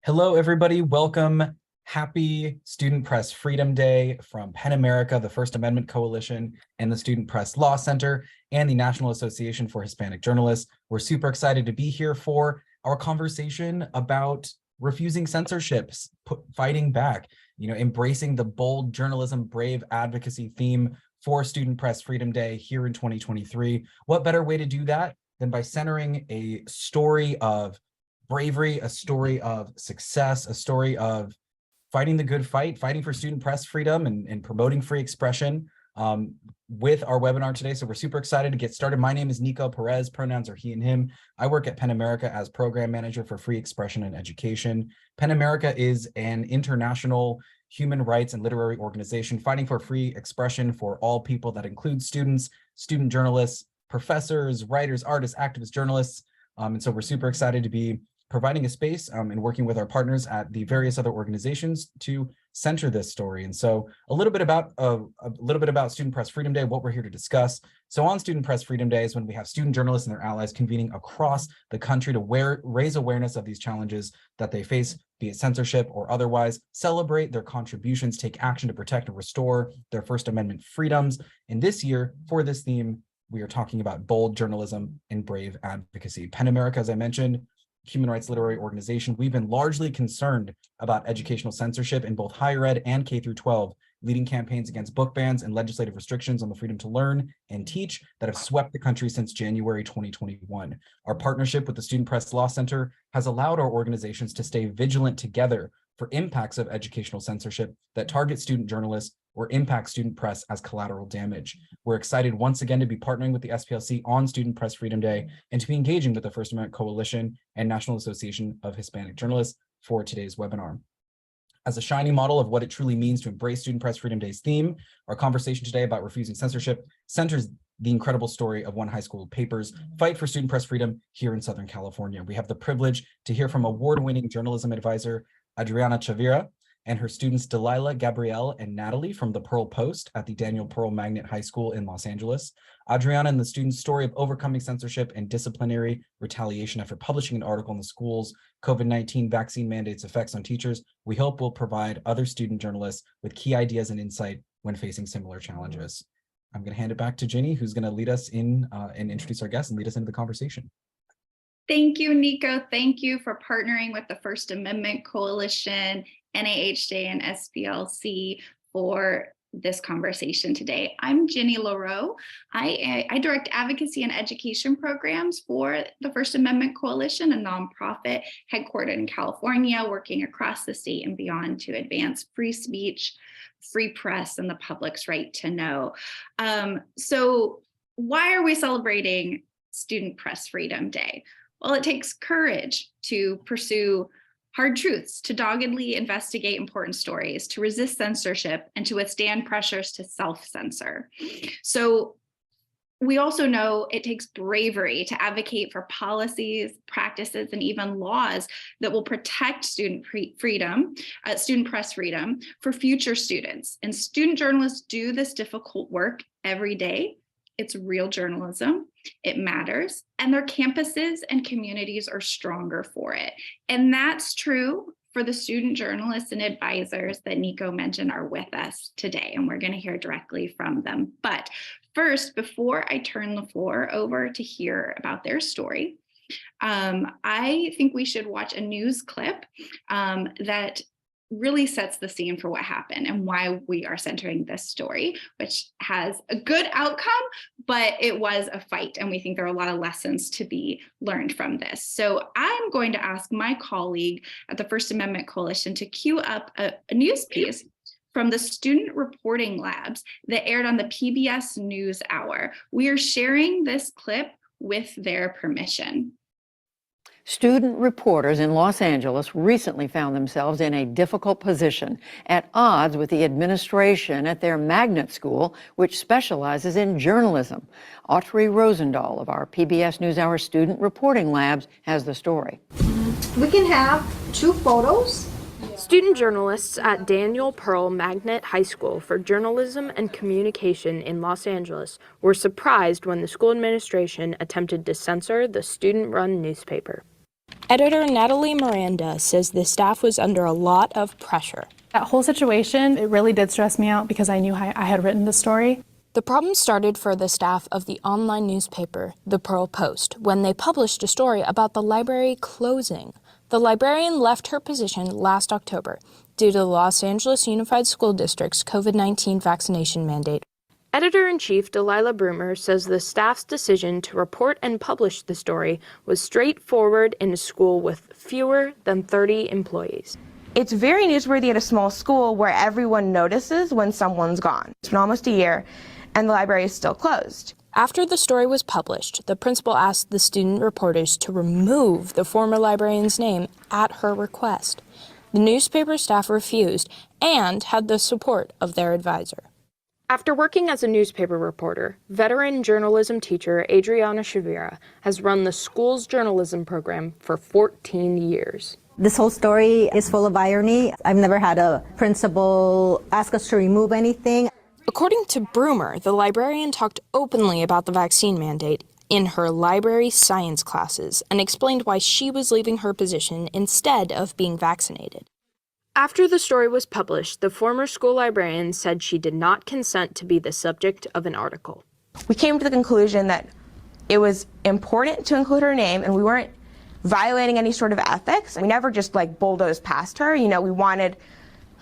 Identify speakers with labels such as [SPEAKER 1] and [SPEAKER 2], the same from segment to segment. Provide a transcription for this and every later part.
[SPEAKER 1] Hello, everybody. Welcome. Happy Student Press Freedom Day from PEN America, the First Amendment Coalition, and the Student Press Law Center, and the National Association for Hispanic Journalists. We're super excited to be here for our conversation about refusing censorship, fighting back, embracing the bold journalism, brave advocacy theme for Student Press Freedom Day here in 2023. What better way to do that than by centering a story of bravery, a story of success, a story of fighting the good fight, fighting for student press freedom and promoting free expression with our webinar today. So we're super excited to get started. My name is Nico Perez, pronouns are he and him. I work at PEN America as program manager for free expression and education. PEN America is an international human rights and literary organization fighting for free expression for all people. That includes students, student journalists, professors, writers, artists, activists, journalists. And so we're super excited to be providing a space and working with our partners at the various other organizations to center this story. And so a little bit about Student Press Freedom Day, what we're here to discuss. So on Student Press Freedom Day is when we have student journalists and their allies convening across the country to raise awareness of these challenges that they face, be it censorship or otherwise, celebrate their contributions, take action to protect and restore their First Amendment freedoms. And this year, for this theme, we are talking about bold journalism and brave advocacy. PEN America, as I mentioned, human rights literary organization. We've been largely concerned about educational censorship in both higher ed and K through 12, leading campaigns against book bans and legislative restrictions on the freedom to learn and teach that have swept the country since January 2021. Our partnership with the Student Press Law Center has allowed our organizations to stay vigilant together for impacts of educational censorship that target student journalists or impact student press as collateral damage. We're excited once again to be partnering with the SPLC on Student Press Freedom Day and to be engaging with the First Amendment Coalition and National Association of Hispanic Journalists for today's webinar. As a shining model of what it truly means to embrace Student Press Freedom Day's theme, our conversation today about refusing censorship centers the incredible story of one high school paper's fight for student press freedom here in Southern California. We have the privilege to hear from award-winning journalism advisor Adriana Chavira and her students Delilah, Gabrielle, and Natalie from the Pearl Post at the Daniel Pearl Magnet High School in Los Angeles. Adriana and the students' story of overcoming censorship and disciplinary retaliation after publishing an article in the school's COVID-19 vaccine mandates effects on teachers, we hope will provide other student journalists with key ideas and insight when facing similar challenges. I'm going to hand it back to Ginny, who's going to lead us in and introduce our guests and lead us into the conversation.
[SPEAKER 2] Thank you, Nico. Thank you for partnering with the First Amendment Coalition, NAHJ, and SPLC for this conversation today. I'm Ginny Leroux. I direct advocacy and education programs for the First Amendment Coalition, a nonprofit headquartered in California, working across the state and beyond to advance free speech, free press, and the public's right to know. So why are we celebrating Student Press Freedom Day? Well, it takes courage to pursue hard truths, to doggedly investigate important stories, to resist censorship, and to withstand pressures to self-censor. So we also know it takes bravery to advocate for policies, practices, and even laws that will protect student press freedom for future students. And student journalists do this difficult work every day. It's real journalism, it matters, and their campuses and communities are stronger for it. And that's true for the student journalists and advisors that Nico mentioned are with us today, and we're going to hear directly from them. But first, before I turn the floor over to hear about their story, I think we should watch a news clip that really sets the scene for what happened and why we are centering this story, which has a good outcome, but it was a fight. And we think there are a lot of lessons to be learned from this. So I'm going to ask my colleague at the First Amendment Coalition to cue up a news piece from the Student Reporting Labs that aired on the PBS NewsHour. We are sharing this clip with their permission.
[SPEAKER 3] Student reporters in Los Angeles recently found themselves in a difficult position, at odds with the administration at their magnet school, which specializes in journalism. Autrey Rosendahl of our PBS NewsHour Student Reporting Labs has the story.
[SPEAKER 4] We can have 2 photos.
[SPEAKER 5] Student journalists at Daniel Pearl Magnet High School for Journalism and Communication in Los Angeles were surprised when the school administration attempted to censor the student-run newspaper. Editor Natalie Miranda says the staff was under a lot of pressure.
[SPEAKER 6] That whole situation, it really did stress me out because I knew I had written the story.
[SPEAKER 5] The problem started for the staff of the online newspaper, The Pearl Post, when they published a story about the library closing. The librarian left her position last October due to the Los Angeles Unified School District's COVID-19 vaccination mandate. Editor-in-Chief Delilah Broomer says the staff's decision to report and publish the story was straightforward in a school with fewer than 30 employees.
[SPEAKER 7] It's very newsworthy at a small school where everyone notices when someone's gone. It's been almost a year, and the library is still closed.
[SPEAKER 5] After the story was published, the principal asked the student reporters to remove the former librarian's name at her request. The newspaper staff refused and had the support of their advisor. After working as a newspaper reporter, veteran journalism teacher Adriana Chavira has run the school's journalism program for 14 years.
[SPEAKER 8] This whole story is full of irony. I've never had a principal ask us to remove anything.
[SPEAKER 5] According to Broomer, the librarian talked openly about the vaccine mandate in her library science classes and explained why she was leaving her position instead of being vaccinated. After the story was published, the former school librarian said she did not consent to be the subject of an article.
[SPEAKER 7] We came to the conclusion that it was important to include her name, and we weren't violating any sort of ethics. We never just bulldozed past her. We wanted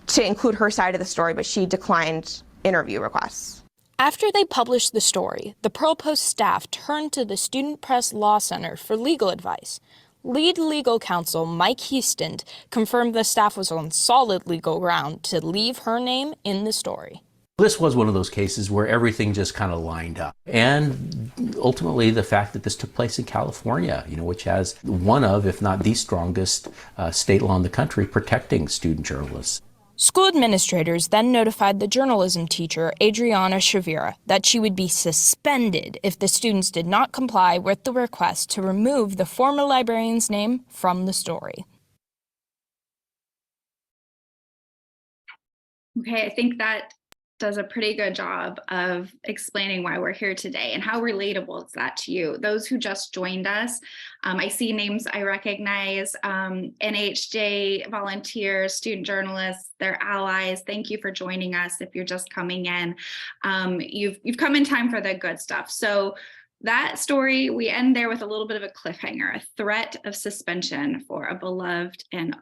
[SPEAKER 7] to include her side of the story, but she declined interview requests.
[SPEAKER 5] After they published the story, the Pearl Post staff turned to the Student Press Law Center for legal advice. Lead legal counsel Mike Houston confirmed the staff was on solid legal ground to leave her name in the story.
[SPEAKER 9] This was one of those cases where everything just kind of lined up. And ultimately, the fact that this took place in California, which has one of, if not the strongest state law in the country protecting student journalists.
[SPEAKER 5] School administrators then notified the journalism teacher, Adriana Chavira, that she would be suspended if the students did not comply with the request to remove the former librarian's name from the story.
[SPEAKER 2] Okay, I think that does a pretty good job of explaining why we're here today and how relatable is that to you. Those who just joined us, I see names I recognize, NHJ volunteers, student journalists, their allies. Thank you for joining us. If you're just coming in, you've come in time for the good stuff. So that story, we end there with a little bit of a cliffhanger, a threat of suspension for a beloved and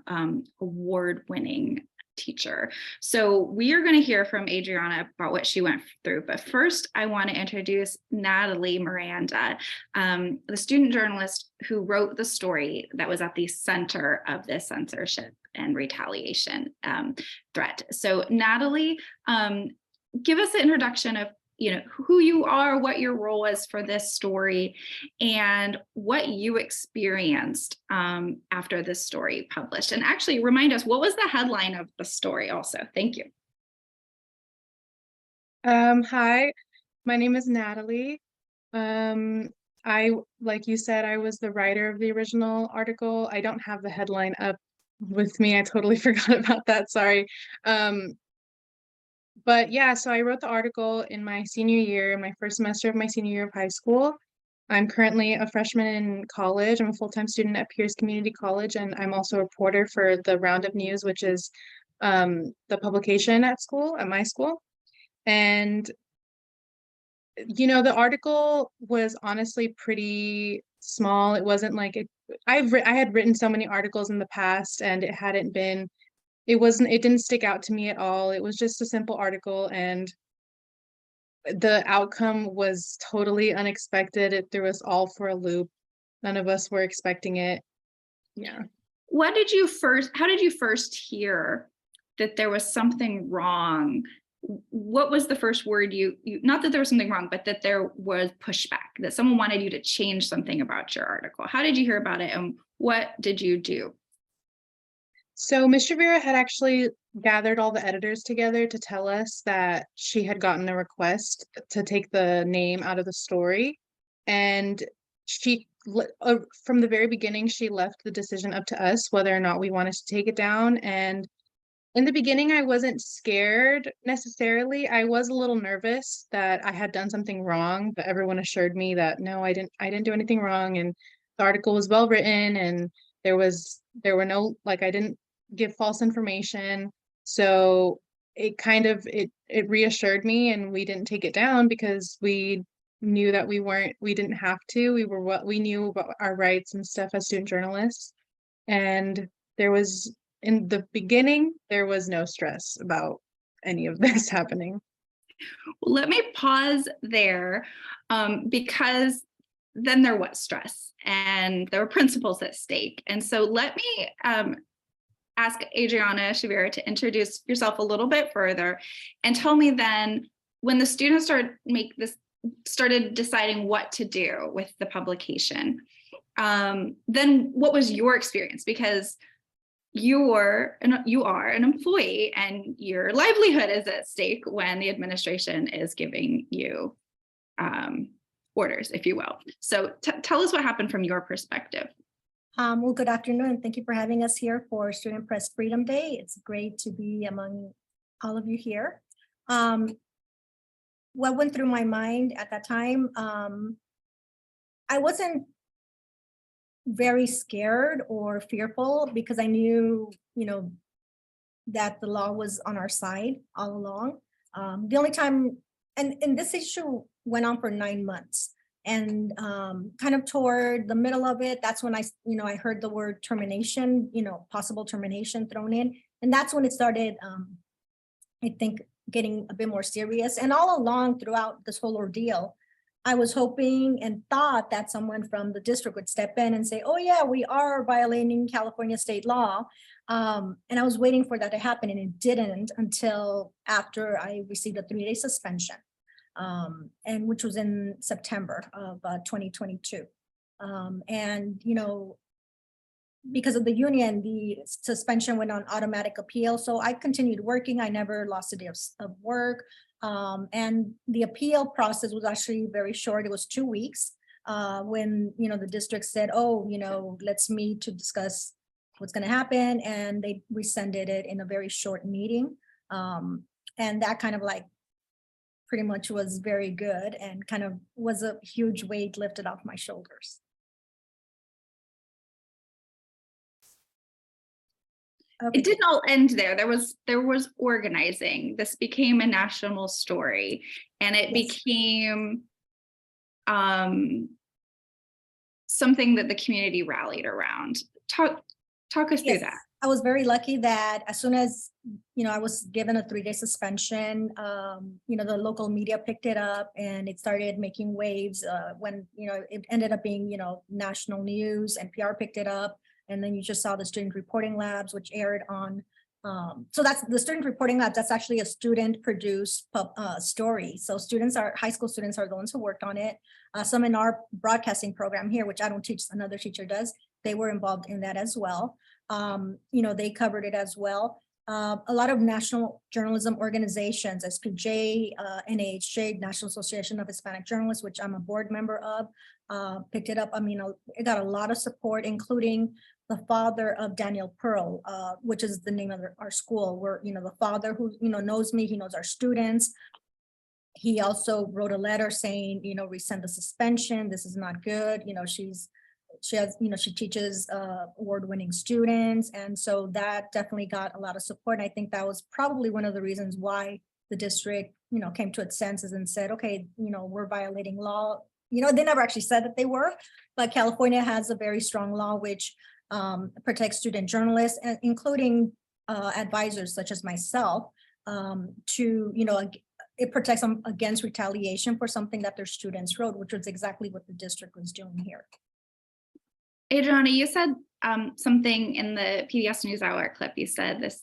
[SPEAKER 2] award-winning teacher. So we are going to hear from Adriana about what she went through. But first, I want to introduce Natalie Miranda, the student journalist who wrote the story that was at the center of this censorship and retaliation threat. So Natalie, give us an introduction of who you are, what your role was for this story, and what you experienced after this story published. And actually remind us, what was the headline of the story also? Thank you.
[SPEAKER 6] Hi, my name is Natalie. Like you said, I was the writer of the original article. I don't have the headline up with me. I totally forgot about that. Sorry. But yeah, so I wrote the article in my senior year, my first semester of my senior year of high school. I'm currently a freshman in college. I'm a full-time student at Pierce Community College, and I'm also a reporter for the Roundup News, which is the publication at my school. And, the article was honestly pretty small. It wasn't like it. I had written so many articles in the past, and it didn't stick out to me at all. It was just a simple article, and the outcome was totally unexpected. It threw us all for a loop. None of us were expecting it. Yeah.
[SPEAKER 2] How did you first hear that there was something wrong? What was the first word not that there was something wrong, but that there was pushback, that someone wanted you to change something about your article? How did you hear about it, and what did you do?
[SPEAKER 6] So Ms. Chavira had actually gathered all the editors together to tell us that she had gotten a request to take the name out of the story. And she, from the very beginning, she left the decision up to us whether or not we wanted to take it down. And in the beginning, I wasn't scared necessarily. I was a little nervous that I had done something wrong, but everyone assured me that no, I didn't do anything wrong. And the article was well written, and There were no, like, I didn't give false information. So it kind of, it reassured me, and we didn't take it down because we knew that we didn't have to. We knew about our rights and stuff as student journalists. And in the beginning, there was no stress about any of this happening.
[SPEAKER 2] Let me pause there, because then there was stress and there were principles at stake. And so let me ask Adriana Chavira to introduce yourself a little bit further and tell me then, when the students started deciding what to do with the publication, then what was your experience? Because you are an employee and your livelihood is at stake when the administration is giving you orders, if you will. So tell us what happened from your perspective.
[SPEAKER 4] Well, good afternoon. Thank you for having us here for Student Press Freedom Day. It's great to be among all of you here. What went through my mind at that time, I wasn't very scared or fearful because I knew, that the law was on our side all along. The only time, and this issue went on for 9 months, and kind of toward the middle of it, that's when I heard the word termination, possible termination thrown in, and that's when it started, I think, getting a bit more serious. And all along throughout this whole ordeal, I was hoping and thought that someone from the district would step in and say, oh yeah, we are violating California state law. And I was waiting for that to happen, and it didn't until after I received a 3-day suspension, and which was in September of 2022. And, because of the union, the suspension went on automatic appeal. So I continued working. I never lost a day of work. And the appeal process was actually very short. It was 2 weeks when, the district said, oh, let's meet to discuss what's going to happen. And they rescinded it in a very short meeting. And that kind of pretty much was very good and kind of was a huge weight lifted off my shoulders. Okay.
[SPEAKER 2] It didn't all end there. There was organizing. This became a national story, and it became something that the community rallied around. Talk us through that.
[SPEAKER 4] I was very lucky that as soon as I was given a 3-day suspension, the local media picked it up and it started making waves. When it ended up being national news, NPR picked it up. And then you just saw the Student Reporting Labs, which aired on. So that's the Student Reporting Labs. That's actually a student-produced story. So high school students are the ones who worked on it. Some in our broadcasting program here, which I don't teach, another teacher does. They were involved in that as well. They covered it as well. A lot of national journalism organizations, SPJ, NAHJ, National Association of Hispanic Journalists, which I'm a board member of, picked it up. I mean, it got a lot of support, including the father of Daniel Pearl, which is the name of our school, where, the father who, knows me, he knows our students. He also wrote a letter saying, rescind the suspension. This is not good. She teaches award-winning students. And so that definitely got a lot of support. And I think that was probably one of the reasons why the district, came to its senses and said, okay, we're violating law. They never actually said that they were, but California has a very strong law which protects student journalists, including advisors such as myself, it protects them against retaliation for something that their students wrote, which was exactly what the district was doing here.
[SPEAKER 2] Adriana, you said something in the PBS NewsHour clip. You said this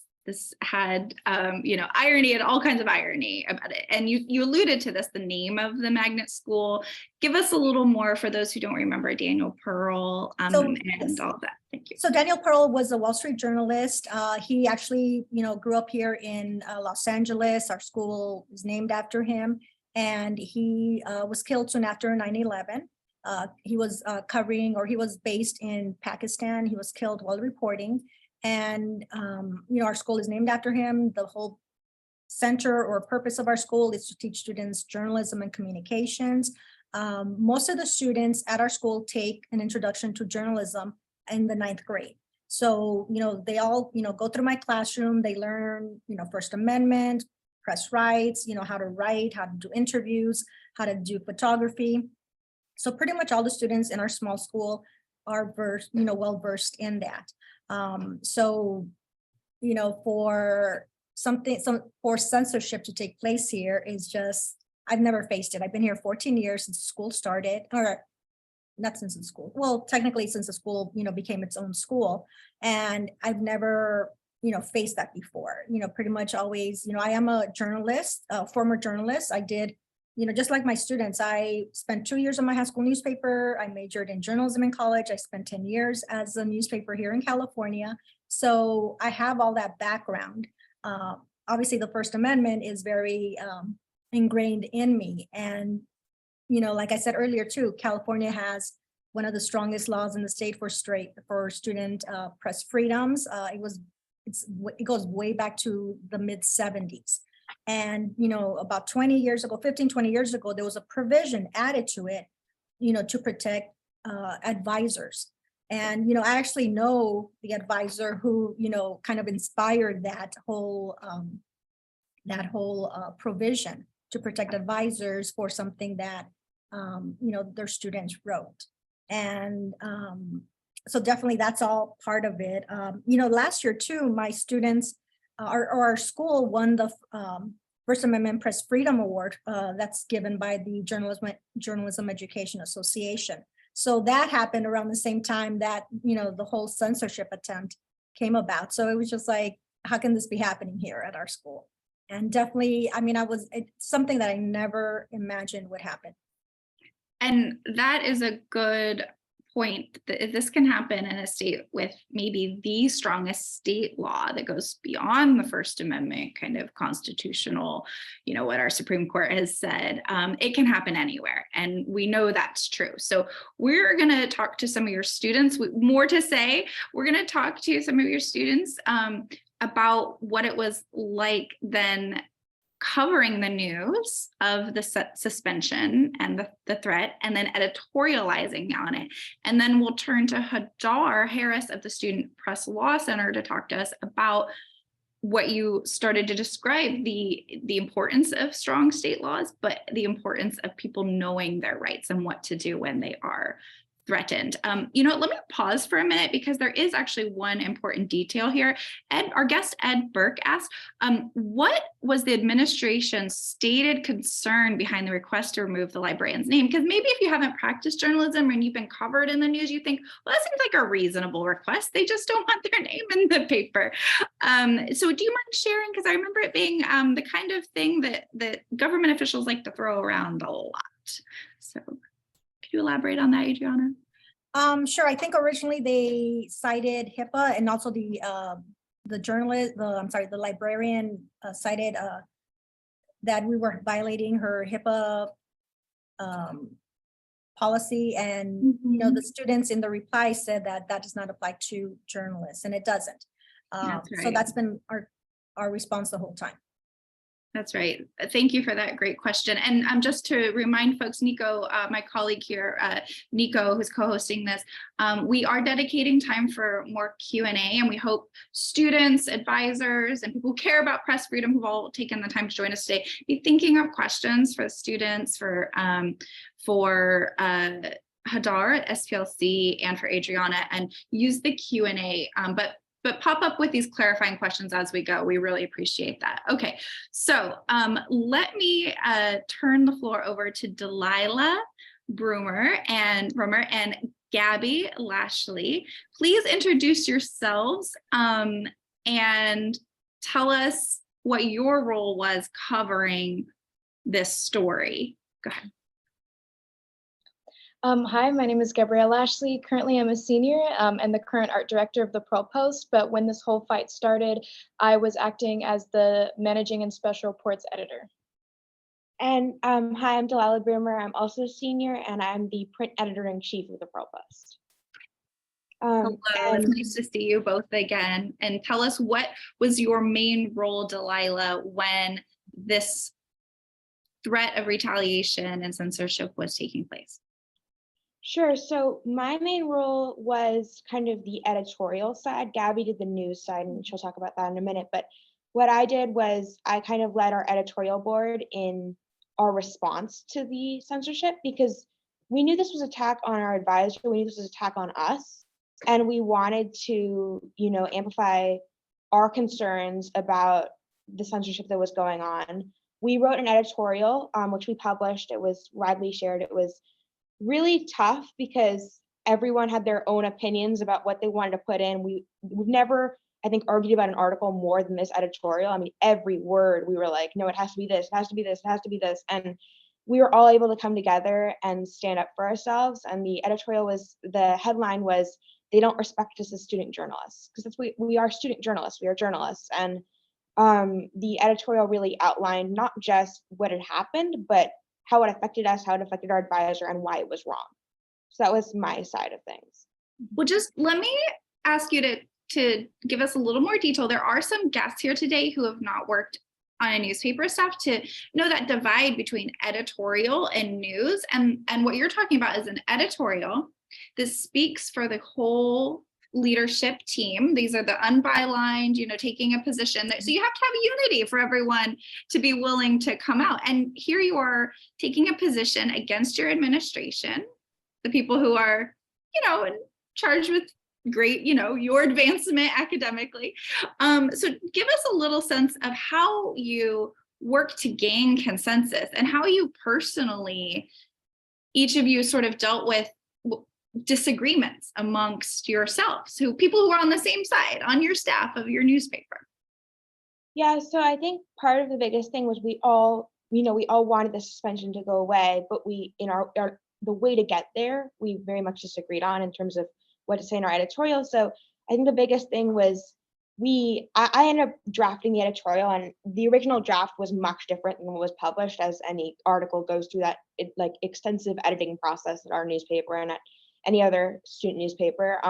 [SPEAKER 2] had irony and all kinds of irony about it, and you alluded to this, the name of the magnet school. Give us a little more for those who don't remember Daniel Pearl and all of that. Thank you.
[SPEAKER 4] So Daniel Pearl was a Wall Street journalist. He actually grew up here in Los Angeles. Our school is named after him, and he was killed soon after 9/11. He was he was based in Pakistan. He was killed while reporting. And, our school is named after him. The whole center or purpose of our school is to teach students journalism and communications. Most of the students at our school take an introduction to journalism in the 9th grade. So, they all, go through my classroom, they learn, First Amendment, press rights, how to write, how to do interviews, how to do photography. So pretty much all the students in our small school are well versed in that. So, for censorship to take place here is just, I've never faced it. I've been here 14 years since school started, or not since the school. Well, technically since the school, became its own school. And I've never, faced that before, pretty much always, I am a journalist, a former journalist. I did, just like my students, I spent 2 years on my high school newspaper. I majored in journalism in college. I spent 10 years as a newspaper here in California. So I have all that background. Obviously the First Amendment is very ingrained in me. And like I said earlier too, California has one of the strongest laws in the state for student press freedoms. It goes way back to the mid-70s. And, about 20 years ago, 15, 20 years ago, there was a provision added to it, to protect advisors. And, I actually know the advisor who, kind of inspired that whole provision to protect advisors for something that their students wrote. And so definitely that's all part of it. Last year too, my students, our school won the First Amendment Press Freedom Award that's given by the Journalism Education Association. So that happened around the same time that, the whole censorship attempt came about. So it was just like, how can this be happening here at our school? And definitely, it's something that I never imagined would happen.
[SPEAKER 2] And that is a good point, that this can happen in a state with maybe the strongest state law that goes beyond the First Amendment kind of constitutional, what our Supreme Court has said. It can happen anywhere, and we know that's true. So we're going to talk to some of your students, more to say. We're going to talk to some of your students about what it was like then covering the news of the suspension and the threat, and then editorializing on it. And then we'll turn to Hadar Harris of the Student Press Law Center to talk to us about what you started to describe, the importance of strong state laws, but the importance of people knowing their rights and what to do when they are threatened. Let me pause for a minute, because there is actually one important detail here. Our guest Ed Burke asked, what was the administration's stated concern behind the request to remove the librarian's name? Because maybe if you haven't practiced journalism and you've been covered in the news, you think, well, that seems like a reasonable request. They just don't want their name in the paper. So do you mind sharing? Because I remember it being the kind of thing that government officials like to throw around a lot. So could you elaborate on that, Adriana?
[SPEAKER 4] Sure. I think originally they cited HIPAA, and also the librarian cited that we were violating her HIPAA policy, and the students in the reply said that does not apply to journalists, and it doesn't. That's right. So that's been our response the whole time.
[SPEAKER 2] That's right. Thank you for that great question. And just to remind folks, Nico, my colleague here, Nico, who's co-hosting this, we are dedicating time for more Q&A, and we hope students, advisors, and people who care about press freedom who've all taken the time to join us today be thinking of questions for students, for Hadar at SPLC, and for Adriana, and use the Q&A. But pop up with these clarifying questions as we go. We really appreciate that. Okay, so let me turn the floor over to Delilah Broomer and Gabby Lashley. Please introduce yourselves and tell us what your role was covering this story. Go ahead.
[SPEAKER 10] Hi, my name is Gabrielle Lashley. Currently, I'm a senior and the current art director of the Pro Post. But when this whole fight started, I was acting as the managing and special reports editor.
[SPEAKER 11] And hi, I'm Delilah Broomer. I'm also a senior, and I'm the print editor-in-chief of the Pro Post.
[SPEAKER 2] Hello, it's nice to see you both again. And tell us, what was your main role, Delilah, when this threat of retaliation and censorship was taking place?
[SPEAKER 11] Sure. So my main role was kind of the editorial side. Gabby did the news side, and she'll talk about that in a minute. But what I did was I kind of led our editorial board in our response to the censorship, because we knew this was attack on our advisor. We knew this was attack on us, and we wanted to, amplify our concerns about the censorship that was going on. We wrote an editorial, which we published. It was widely shared. It was really tough because everyone had their own opinions about what they wanted to put in. We've never, I think, argued about an article more than this editorial. I mean, every word we were like, no, it has to be this, it has to be this, it has to be this. And we were all able to come together and stand up for ourselves. And the editorial the headline was, "They don't respect us as student journalists," because that's we are student journalists. We are journalists. And the editorial really outlined not just what had happened, but how it affected us, how it affected our advisor, and why it was wrong. So that was my side of things.
[SPEAKER 2] Well, just let me ask you to give us a little more detail. There are some guests here today who have not worked on a newspaper staff to know that divide between editorial and news. And what you're talking about is an editorial. This speaks for the whole leadership team. These are the unbylined, taking a position. So you have to have unity for everyone to be willing to come out. And here you are taking a position against your administration, the people who are, charged with great, your advancement academically. So give us a little sense of how you work to gain consensus and how you personally, each of you sort of dealt with disagreements amongst yourselves, people who are on the same side on your staff of your newspaper.
[SPEAKER 11] Yeah, so I think part of the biggest thing was we all wanted the suspension to go away, but we, in the way to get there, we very much disagreed on in terms of what to say in our editorial. So I think the biggest thing was I ended up drafting the editorial, and the original draft was much different than what was published, as any article goes through that extensive editing process at our newspaper and at any other student newspaper.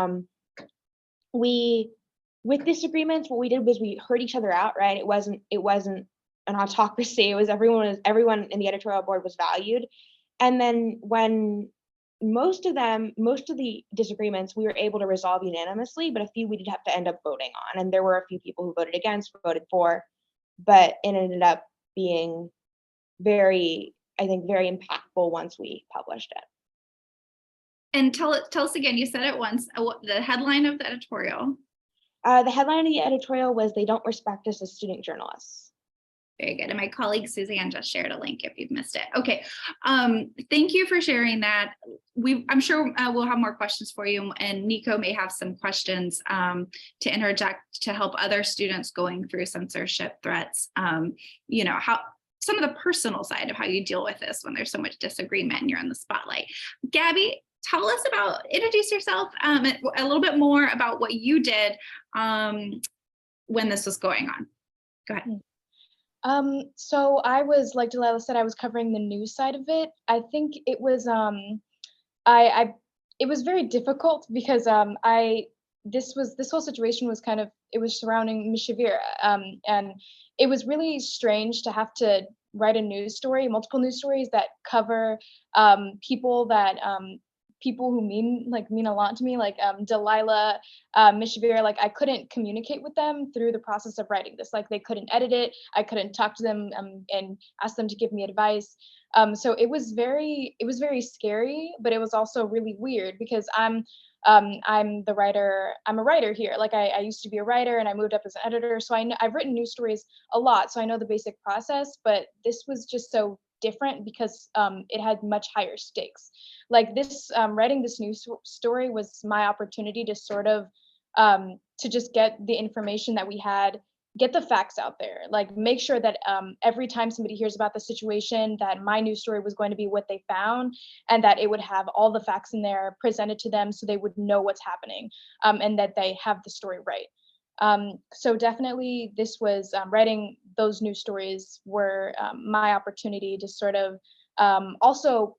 [SPEAKER 11] With disagreements, what we did was we heard each other out, right? It wasn't an autocracy. It was everyone in the editorial board was valued. And then when most of the disagreements we were able to resolve unanimously, but a few we did have to end up voting on. And there were a few people who voted against, voted for, but it ended up being very impactful once we published it.
[SPEAKER 2] And tell us again, you said it once, the headline of the editorial.
[SPEAKER 11] The headline of the editorial was, "They don't respect us as student journalists."
[SPEAKER 2] Very good. And my colleague Suzanne just shared a link if you've missed it. Okay. Thank you for sharing that. I'm sure we'll have more questions for you, and Nico may have some questions to interject to help other students going through censorship threats. How some of the personal side of how you deal with this when there's so much disagreement and you're in the spotlight. Gabby, introduce yourself a little bit more about what you did when this was going on. Go ahead.
[SPEAKER 10] So I was, like Delilah said, I was covering the news side of it. I think it was it was very difficult because this whole situation was it was surrounding Ms. Chavira, and it was really strange to have to write multiple news stories that cover people who mean a lot to me, like Delilah, Ms. Chavira. Like I couldn't communicate with them through the process of writing this. Like they couldn't edit it. I couldn't talk to them and ask them to give me advice. So it was very scary, but it was also really weird because I'm the writer. I'm a writer here. Like I used to be a writer and I moved up as an editor. So I've written news stories a lot. So I know the basic process, but this was just so different because it had much higher stakes. Like this, writing this news story was my opportunity to sort of to just get the information that we had, get the facts out there, like make sure that every time somebody hears about the situation, that my news story was going to be what they found, and that it would have all the facts in there presented to them so they would know what's happening, and that they have the story right. So definitely this was writing those news stories were my opportunity to sort of also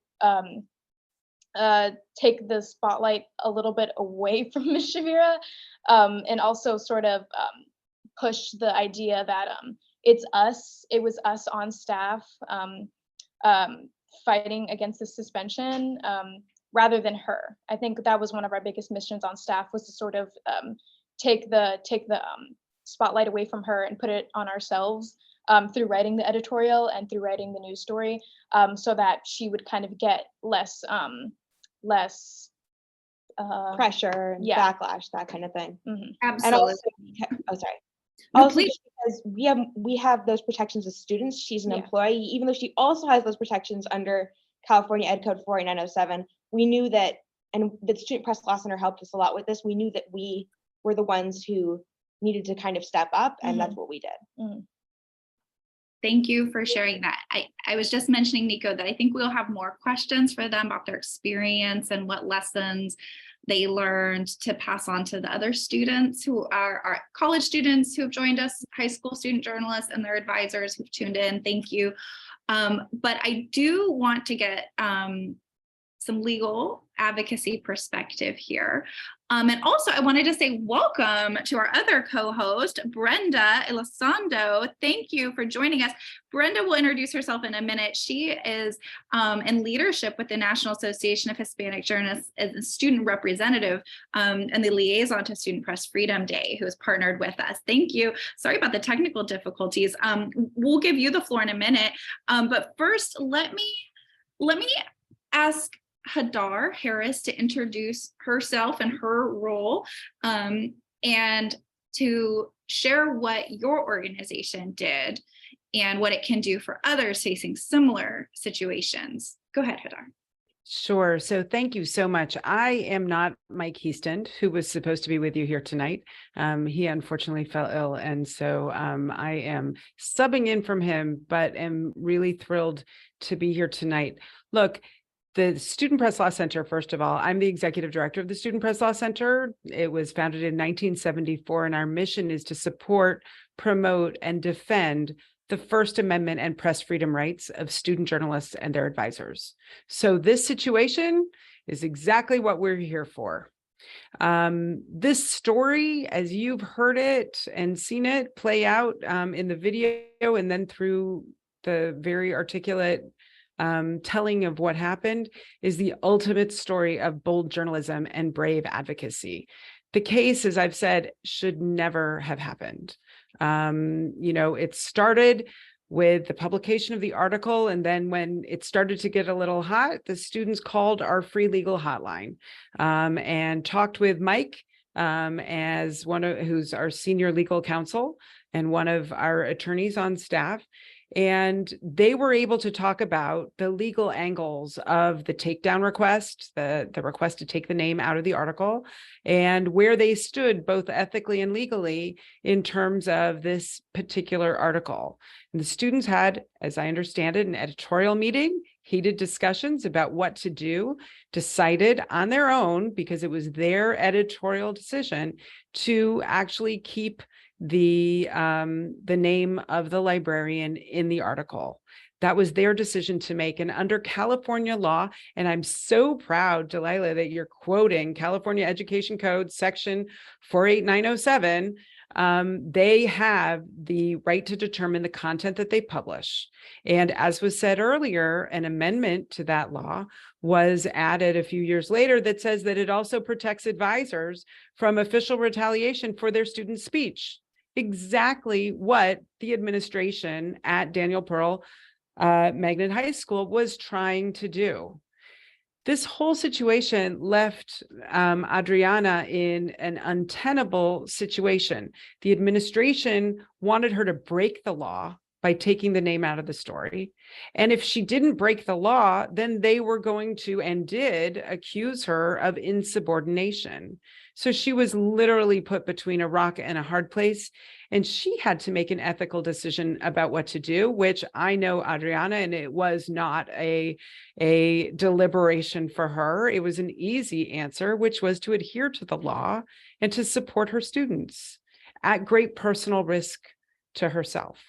[SPEAKER 10] take the spotlight a little bit away from Ms. Chavira, and also sort of push the idea that it was us on staff fighting against the suspension. rather than her. I think that was one of our biggest missions on staff, was to sort of take the spotlight away from her and put it on ourselves through writing the editorial and through writing the news story, so that she would kind of get less
[SPEAKER 11] Pressure and
[SPEAKER 10] yeah.
[SPEAKER 11] backlash, that kind of thing.
[SPEAKER 10] Mhm.
[SPEAKER 11] And
[SPEAKER 2] Absolutely.
[SPEAKER 11] also, sorry.
[SPEAKER 2] No,
[SPEAKER 11] Also,
[SPEAKER 2] please.
[SPEAKER 11] just because we have those protections as students, she's an
[SPEAKER 10] Yeah.
[SPEAKER 11] employee, even though she also has those protections under California Ed Code 48907. We knew that, and the Student Press Law Center helped us a lot with this. We knew that we were the ones who needed to kind of step up, and that's what we did.
[SPEAKER 2] Thank you for sharing that. I was just mentioning, Nico, that I think we'll have more questions for them about their experience and what lessons they learned to pass on to the other students who are our college students who have joined us, high school student journalists, and their advisors who've tuned in. Thank you. But I do want to get some legal advocacy perspective here. And also I wanted to say welcome to our other co-host, Brenda Elizondo. Thank you for joining us. Brenda will introduce herself in a minute. She is in leadership with the National Association of Hispanic Journalists as a student representative and the liaison to Student Press Freedom Day, who has partnered with us. Thank you. Sorry about the technical difficulties. We'll give you the floor in a minute. But first, let me ask Hadar Harris to introduce herself and her role and to share what your organization did and what it can do for others facing similar situations. Go ahead, Hadar.
[SPEAKER 12] Sure. So thank you so much. I am not Mike Heaston, who was supposed to be with you here tonight. He unfortunately fell ill. And so I am subbing in from him, but am really thrilled to be here tonight. Look, the Student Press Law Center, first of all, I'm the executive director of the Student Press Law Center. It was founded in 1974, and our mission is to support, promote, and defend the First Amendment and press freedom rights of student journalists and their advisors. So this situation is exactly what we're here for. This story, as you've heard it and seen it play out in the video and then through the very articulate telling of what happened, is the ultimate story of bold journalism and brave advocacy. The case, as I've said, should never have happened. It started with the publication of the article, and then when it started to get a little hot, the students called our free legal hotline and talked with Mike as who's our senior legal counsel and one of our attorneys on staff. And they were able to talk about the legal angles of the takedown request, the request to take the name out of the article, and where they stood both ethically and legally in terms of this particular article. And the students had, as I understand it, an editorial meeting, heated discussions about what to do, decided on their own, because it was their editorial decision, to actually keep the name of the librarian in the article. That was their decision to make. And under California law, and I'm so proud, Delilah, that you're quoting California Education Code section 48907, they have the right to determine the content that they publish. And as was said earlier, an amendment to that law was added a few years later that says that it also protects advisors from official retaliation for their student speech. Exactly what the administration at Daniel Pearl Magnet High School was trying to do. This whole situation left Adriana in an untenable situation. The administration wanted her to break the law by taking the name out of the story. And if she didn't break the law, then they were going to, and did, accuse her of insubordination. So she was literally put between a rock and a hard place. And she had to make an ethical decision about what to do, which I know Adriana, and it was not a deliberation for her. It was an easy answer, which was to adhere to the law and to support her students at great personal risk to herself.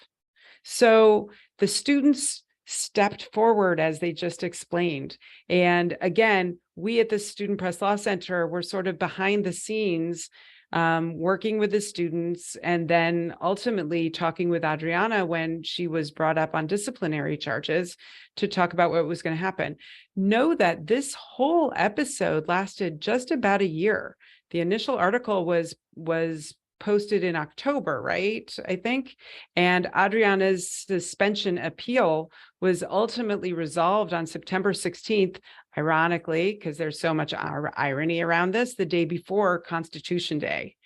[SPEAKER 12] So the students stepped forward, as they just explained. And again, we at the Student Press Law Center were sort of behind the scenes working with the students, and then ultimately talking with Adriana when she was brought up on disciplinary charges to talk about what was going to happen. Know that this whole episode lasted just about a year. The initial article was posted in October, right? I think. And Adriana's suspension appeal was ultimately resolved on September 16th, ironically, because there's so much irony around this, the day before Constitution Day.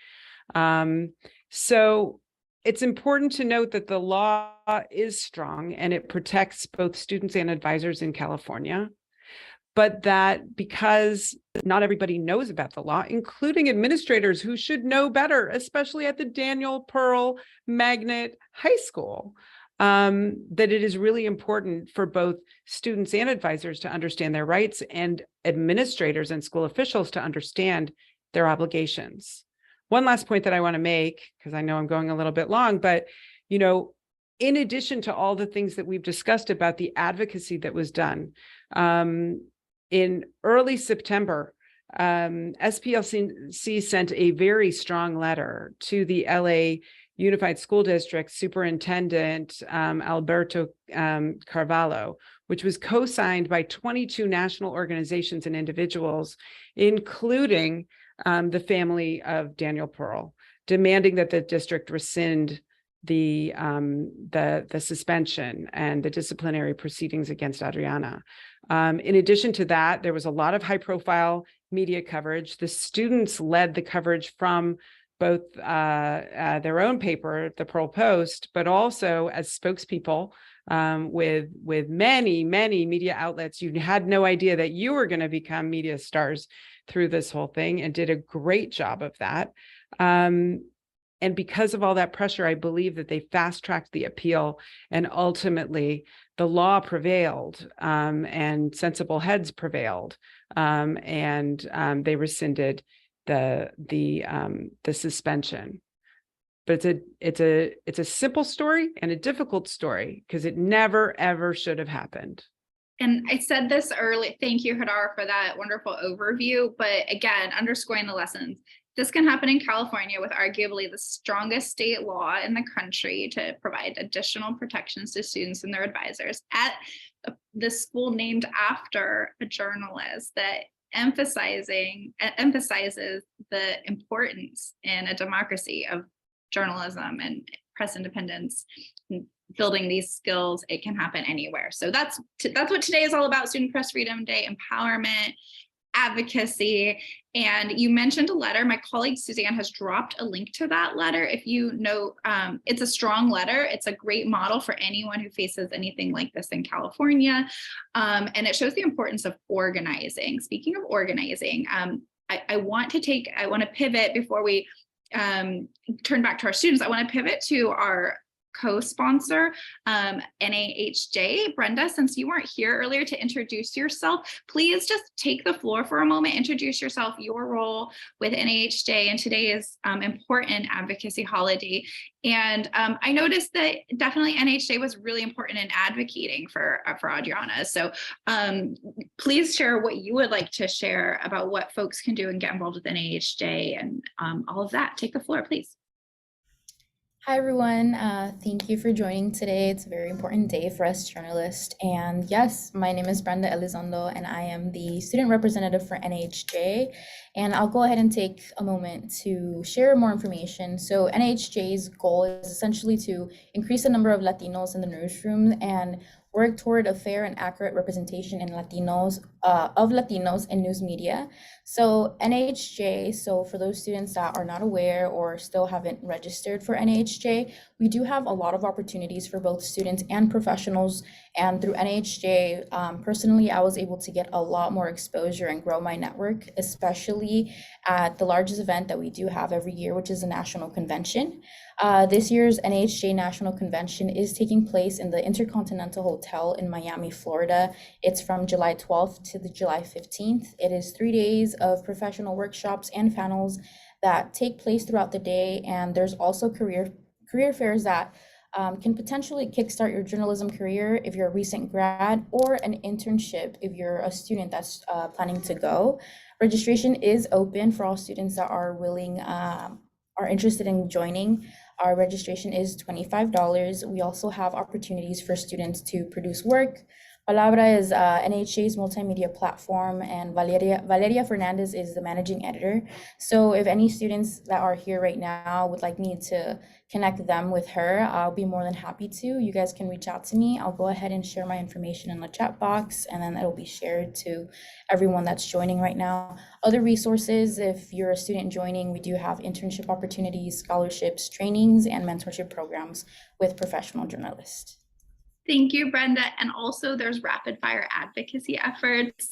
[SPEAKER 12] So it's important to note that the law is strong and it protects both students and advisors in California, but that because not everybody knows about the law, including administrators who should know better, especially at the Daniel Pearl Magnet High School, that it is really important for both students and advisors to understand their rights and administrators and school officials to understand their obligations. One last point that I want to make, because I know I'm going a little bit long, but, you know, in addition to all the things that we've discussed about the advocacy that was done, in early September, SPLC sent a very strong letter to the LA Unified School District Superintendent Alberto Carvalho, which was co-signed by 22 national organizations and individuals, including the family of Daniel Pearl, demanding that the district rescind the suspension and the disciplinary proceedings against Adriana. In addition to that, there was a lot of high-profile media coverage. The students led the coverage from both their own paper, the Pearl Post, but also as spokespeople with many media outlets. You had no idea that you were going to become media stars through this whole thing, and did a great job of that. And because of all that pressure, I believe that they fast-tracked the appeal, and ultimately the law prevailed, and sensible heads prevailed, and they rescinded the suspension. But it's a simple story and a difficult story because it never ever should have happened.
[SPEAKER 2] And I said this early, thank you, Hadar, for that wonderful overview. But again, underscoring the lessons, this can happen in California with arguably the strongest state law in the country to provide additional protections to students and their advisors at the school named after a journalist that emphasizes the importance in a democracy of journalism and press independence. Building these skills, it can happen anywhere. So that's what today is all about: Student Press Freedom Day, empowerment, advocacy. And you mentioned a letter. My colleague Suzanne has dropped a link to that letter. If you know, it's a strong letter. It's a great model for anyone who faces anything like this in California. And it shows the importance of organizing. Speaking of organizing, I want to pivot before we turn back to our students. I want to pivot to our co-sponsor, NAHJ. Brenda, since you weren't here earlier to introduce yourself, please just take the floor for a moment, introduce yourself, your role with NAHJ and today's important advocacy holiday. And I noticed that definitely NAHJ was really important in advocating for Adriana. So please share what you would like to share about what folks can do and get involved with NAHJ and all of that. Take the floor, please.
[SPEAKER 13] Hi, everyone. Thank you for joining today. It's a very important day for us journalists. And yes, my name is Brenda Elizondo, and I am the student representative for NAHJ. And I'll go ahead and take a moment to share more information. So NAHJ's goal is essentially to increase the number of Latinos in the newsroom and work toward a fair and accurate representation of Latinos in news media. So NAHJ, so for those students that are not aware or still haven't registered for NAHJ, we do have a lot of opportunities for both students and professionals. And through NAHJ, personally, I was able to get a lot more exposure and grow my network, especially at the largest event that we do have every year, which is the National Convention. This year's NAHJ National Convention is taking place in the Intercontinental Hotel in Miami, Florida. It's from July 12th to the July 15th. It is 3 days of professional workshops and panels that take place throughout the day. And there's also career fairs that can potentially kickstart your journalism career if you're a recent grad, or an internship if you're a student that's planning to go. Registration is open for all students that are willing, are interested in joining. Our registration is $25. We also have opportunities for students to produce work. Palabra is NHA's multimedia platform, and Valeria Fernandez is the managing editor. So if any students that are here right now would like me to connect them with her, I'll be more than happy to. You guys can reach out to me. I'll go ahead and share my information in the chat box, and then it'll be shared to everyone that's joining right now. Other resources, if you're a student joining, we do have internship opportunities, scholarships, trainings, and mentorship programs with professional journalists.
[SPEAKER 2] Thank you, Brenda. And also there's rapid fire advocacy efforts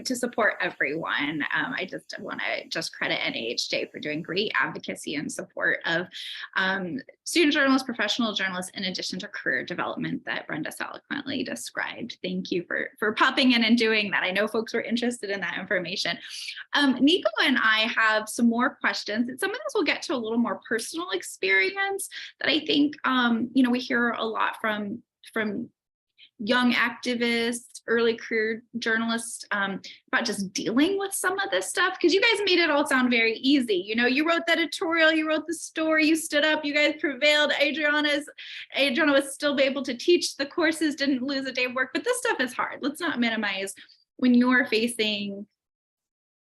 [SPEAKER 2] to support everyone. I just want to credit NAHJ for doing great advocacy and support of student journalists, professional journalists, in addition to career development that Brenda so eloquently described. Thank you for popping in and doing that. I know folks were interested in that information. Nico and I have some more questions. Some of this will get to a little more personal experience that I think, we hear a lot from young activists, early career journalists, about just dealing with some of this stuff, because you guys made it all sound very easy. You wrote the editorial, you wrote the story, you stood up, you guys prevailed. Adriana was still able to teach the courses, didn't lose a day of work, but this stuff is hard. Let's not minimize when you're facing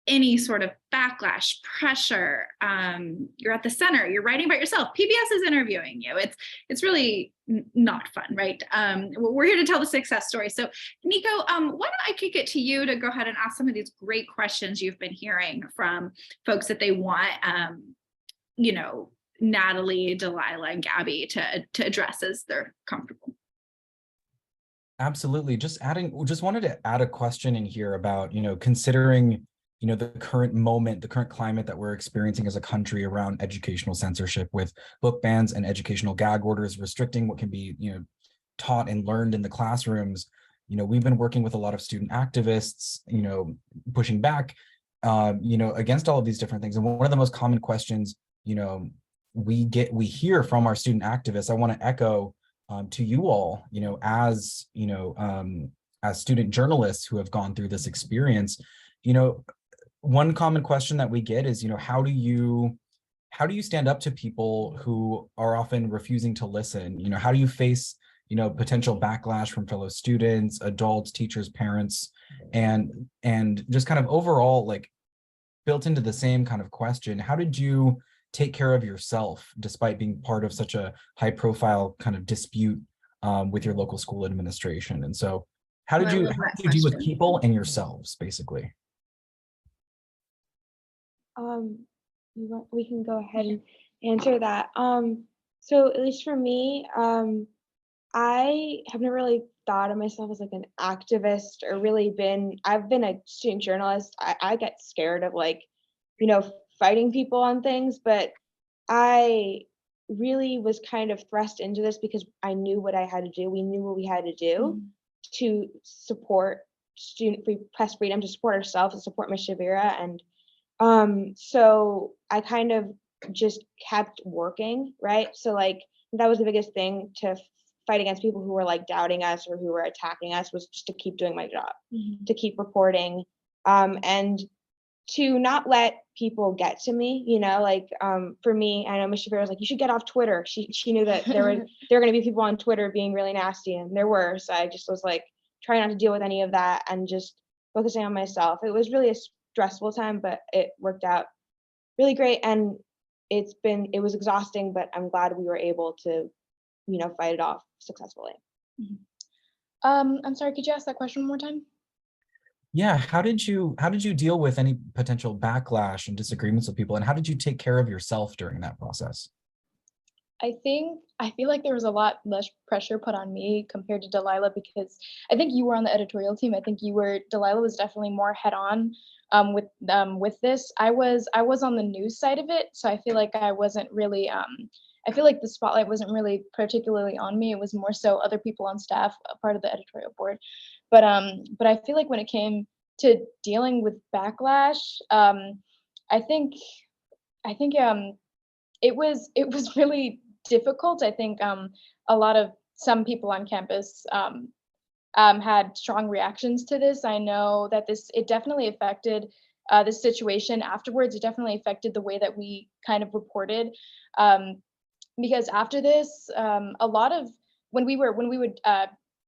[SPEAKER 2] any sort of backlash, pressure. You're at the center, you're writing about yourself, PBS is interviewing you. It's really not fun, right? We're here to tell the success story. So Nico, why don't I kick it to you to go ahead and ask some of these great questions you've been hearing from folks that they want, Natalie, Delilah, and Gabby to address as they're comfortable.
[SPEAKER 1] Absolutely. Just wanted to add a question in here about, considering the current moment, the current climate that we're experiencing as a country around educational censorship, with book bans and educational gag orders restricting what can be, taught and learned in the classrooms. We've been working with a lot of student activists, pushing back, against all of these different things. And one of the most common questions, we hear from our student activists, I want to echo to you all, as student journalists who have gone through this experience, one common question that we get is, how do you stand up to people who are often refusing to listen? How do you face, potential backlash from fellow students, adults, teachers, parents, and just kind of overall, like, built into the same kind of question, how did you take care of yourself despite being part of such a high profile kind of dispute with your local school administration? And so how did you deal with people and yourselves, basically?
[SPEAKER 11] We can go ahead and answer that. So at least for me, I have never really thought of myself as like an activist or I've been a student journalist. I get scared of fighting people on things, but I really was kind of thrust into this because I knew what I had to do. We knew what we had to do to support student press freedom, to support ourselves, to support Ms. Chavira. And so I kind of just kept working, right? So that was the biggest thing, to fight against people who were doubting us or who were attacking us, was just to keep doing my job, to keep reporting, and to not let people get to me, for me, I know Ms. Chavira was like, you should get off Twitter. She knew that there were going to be people on Twitter being really nasty, and there were. So I just was trying not to deal with any of that and just focusing on myself. It was really a stressful time, but it worked out really great. And it was exhausting, but I'm glad we were able to, fight it off successfully.
[SPEAKER 10] I'm sorry, could you ask that question one more time?
[SPEAKER 1] Yeah, how did you deal with any potential backlash and disagreements with people, and how did you take care of yourself during that process?
[SPEAKER 10] I feel like there was a lot less pressure put on me compared to Delilah, because I think you were on the editorial team. I think Delilah was definitely more head on with this. I was on the news side of it, so I feel like I wasn't really I feel like the spotlight wasn't really particularly on me. It was more so other people on staff, a part of the editorial board. But I feel like when it came to dealing with backlash, I think it was really difficult. I think some people on campus had strong reactions to this. I know that it definitely affected this situation afterwards. It definitely affected the way that we kind of reported, because after this, a lot of when we would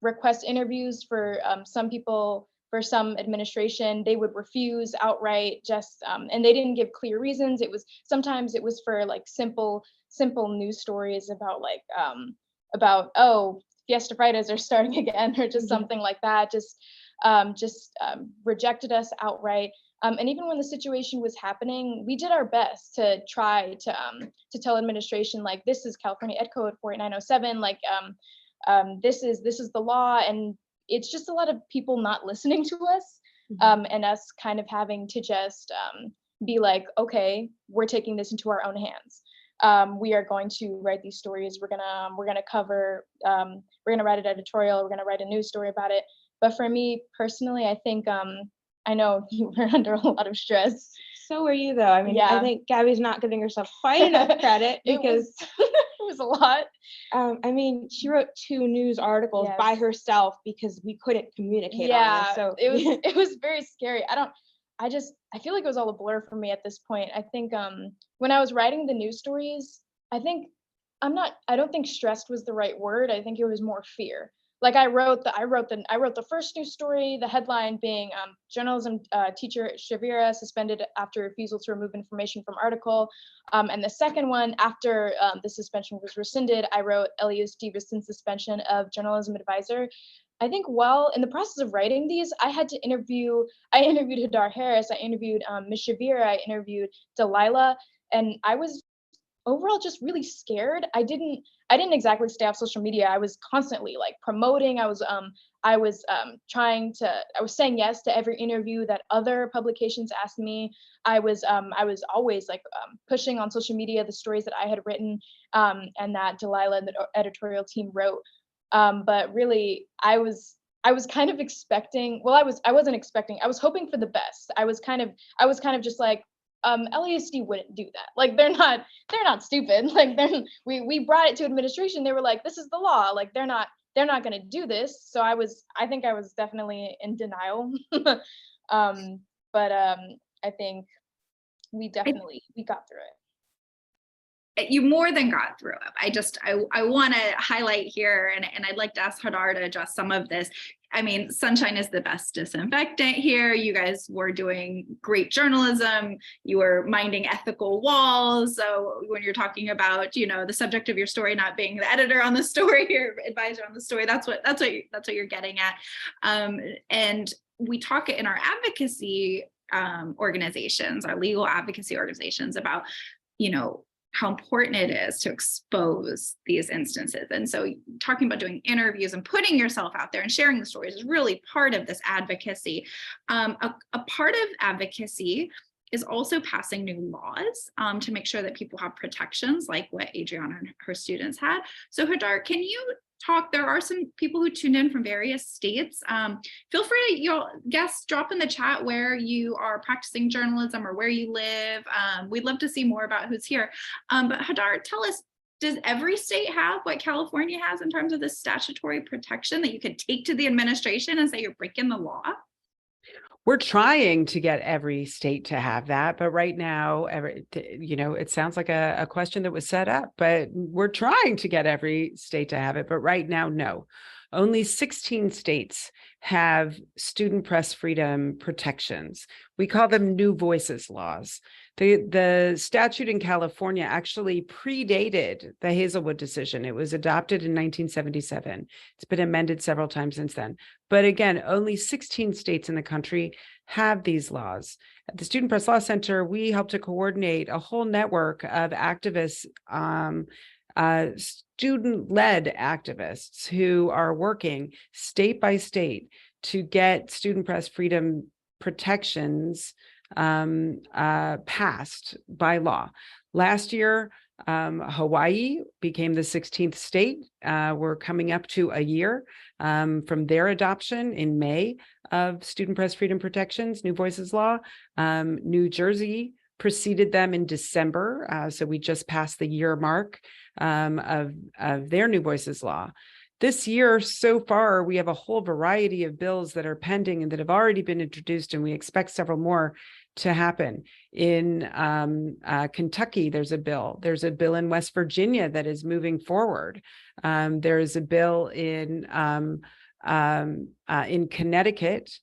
[SPEAKER 10] request interviews for some people, for some administration, they would refuse outright, just and they didn't give clear reasons. Sometimes it was for like simple news stories about like about, oh, Fiesta Fridays are starting again, or just something like that. Just rejected us outright. And even when the situation was happening, we did our best to try to tell administration, like, this is California Ed Code 48907, like this is the law. And it's just a lot of people not listening to us, and us kind of having to just be like, okay, we're taking this into our own hands. We are going to write these stories. We're gonna cover. We're gonna write an editorial. We're gonna write a news story about it. But for me personally, I think I know you were under a lot of stress.
[SPEAKER 11] So were you, though. I mean,
[SPEAKER 10] Yeah.
[SPEAKER 11] I think Gabby's not giving herself quite enough credit because
[SPEAKER 10] it was a lot.
[SPEAKER 11] I mean, she wrote 2 news articles by herself because we couldn't communicate on this. So
[SPEAKER 10] it was very scary. I feel like it was all a blur for me at this point. I think when I was writing the news stories, I don't think stressed was the right word. I think it was more fear. Like I wrote the first news story, the headline being journalism teacher Chavira suspended after refusal to remove information from article. And the second one, after the suspension was rescinded, I wrote LUSD rescinds suspension of journalism advisor. I think while in the process of writing these, I interviewed Hadar Harris, I interviewed Ms. Chavira, I interviewed Delilah, and I was overall just really scared. I didn't exactly stay off social media. I was constantly like promoting. I was saying yes to every interview that other publications asked me. I was always like pushing on social media the stories that I had written, and that Delilah and the editorial team wrote. But really, I was kind of expecting. Well, I wasn't expecting. I was hoping for the best. I was kind of just like, LASD wouldn't do that. Like they're not stupid. Like we brought it to administration. They were like, this is the law. Like they're not going to do this. So I think I was definitely in denial. But I think we got through it.
[SPEAKER 2] You more than got through it. I want to highlight here, and I'd like to ask Hadar to address some of this. I mean, sunshine is the best disinfectant here. You guys were doing great journalism. You were minding ethical walls. So when you're talking about, the subject of your story not being the editor on the story or advisor on the story, that's what you're getting at. And we talk in our advocacy organizations, our legal advocacy organizations, about, how important it is to expose these instances. And so talking about doing interviews and putting yourself out there and sharing the stories is really part of this advocacy. A part of advocacy is also passing new laws to make sure that people have protections like what Adriana and her students had. So Hadar, can you talk? There are some people who tuned in from various states. Feel free to, guests, drop in the chat where you are practicing journalism or where you live. We'd love to see more about who's here. But Hadar, tell us, does every state have what California has in terms of this statutory protection that you could take to the administration and say you're breaking the law?
[SPEAKER 12] We're trying to get every state to have that, but right now, it sounds like a question that was set up, but we're trying to get every state to have it. But right now, no. Only 16 states have student press freedom protections. We call them New Voices laws. The statute in California actually predated the Hazelwood decision. It was adopted in 1977. It's been amended several times since then. But again, only 16 states in the country have these laws. At the Student Press Law Center, we help to coordinate a whole network of activists, student-led activists who are working state by state to get student press freedom protections passed by law. Last year, Hawaii became the 16th state. We're coming up to a year from their adoption in May of student press freedom protections, New Voices law. New Jersey preceded them in December. So we just passed the year mark of their New Voices law. This year, so far, we have a whole variety of bills that are pending and that have already been introduced, and we expect several more to happen. In Kentucky, there's a bill. There's a bill in West Virginia that is moving forward. There is a bill in Connecticut.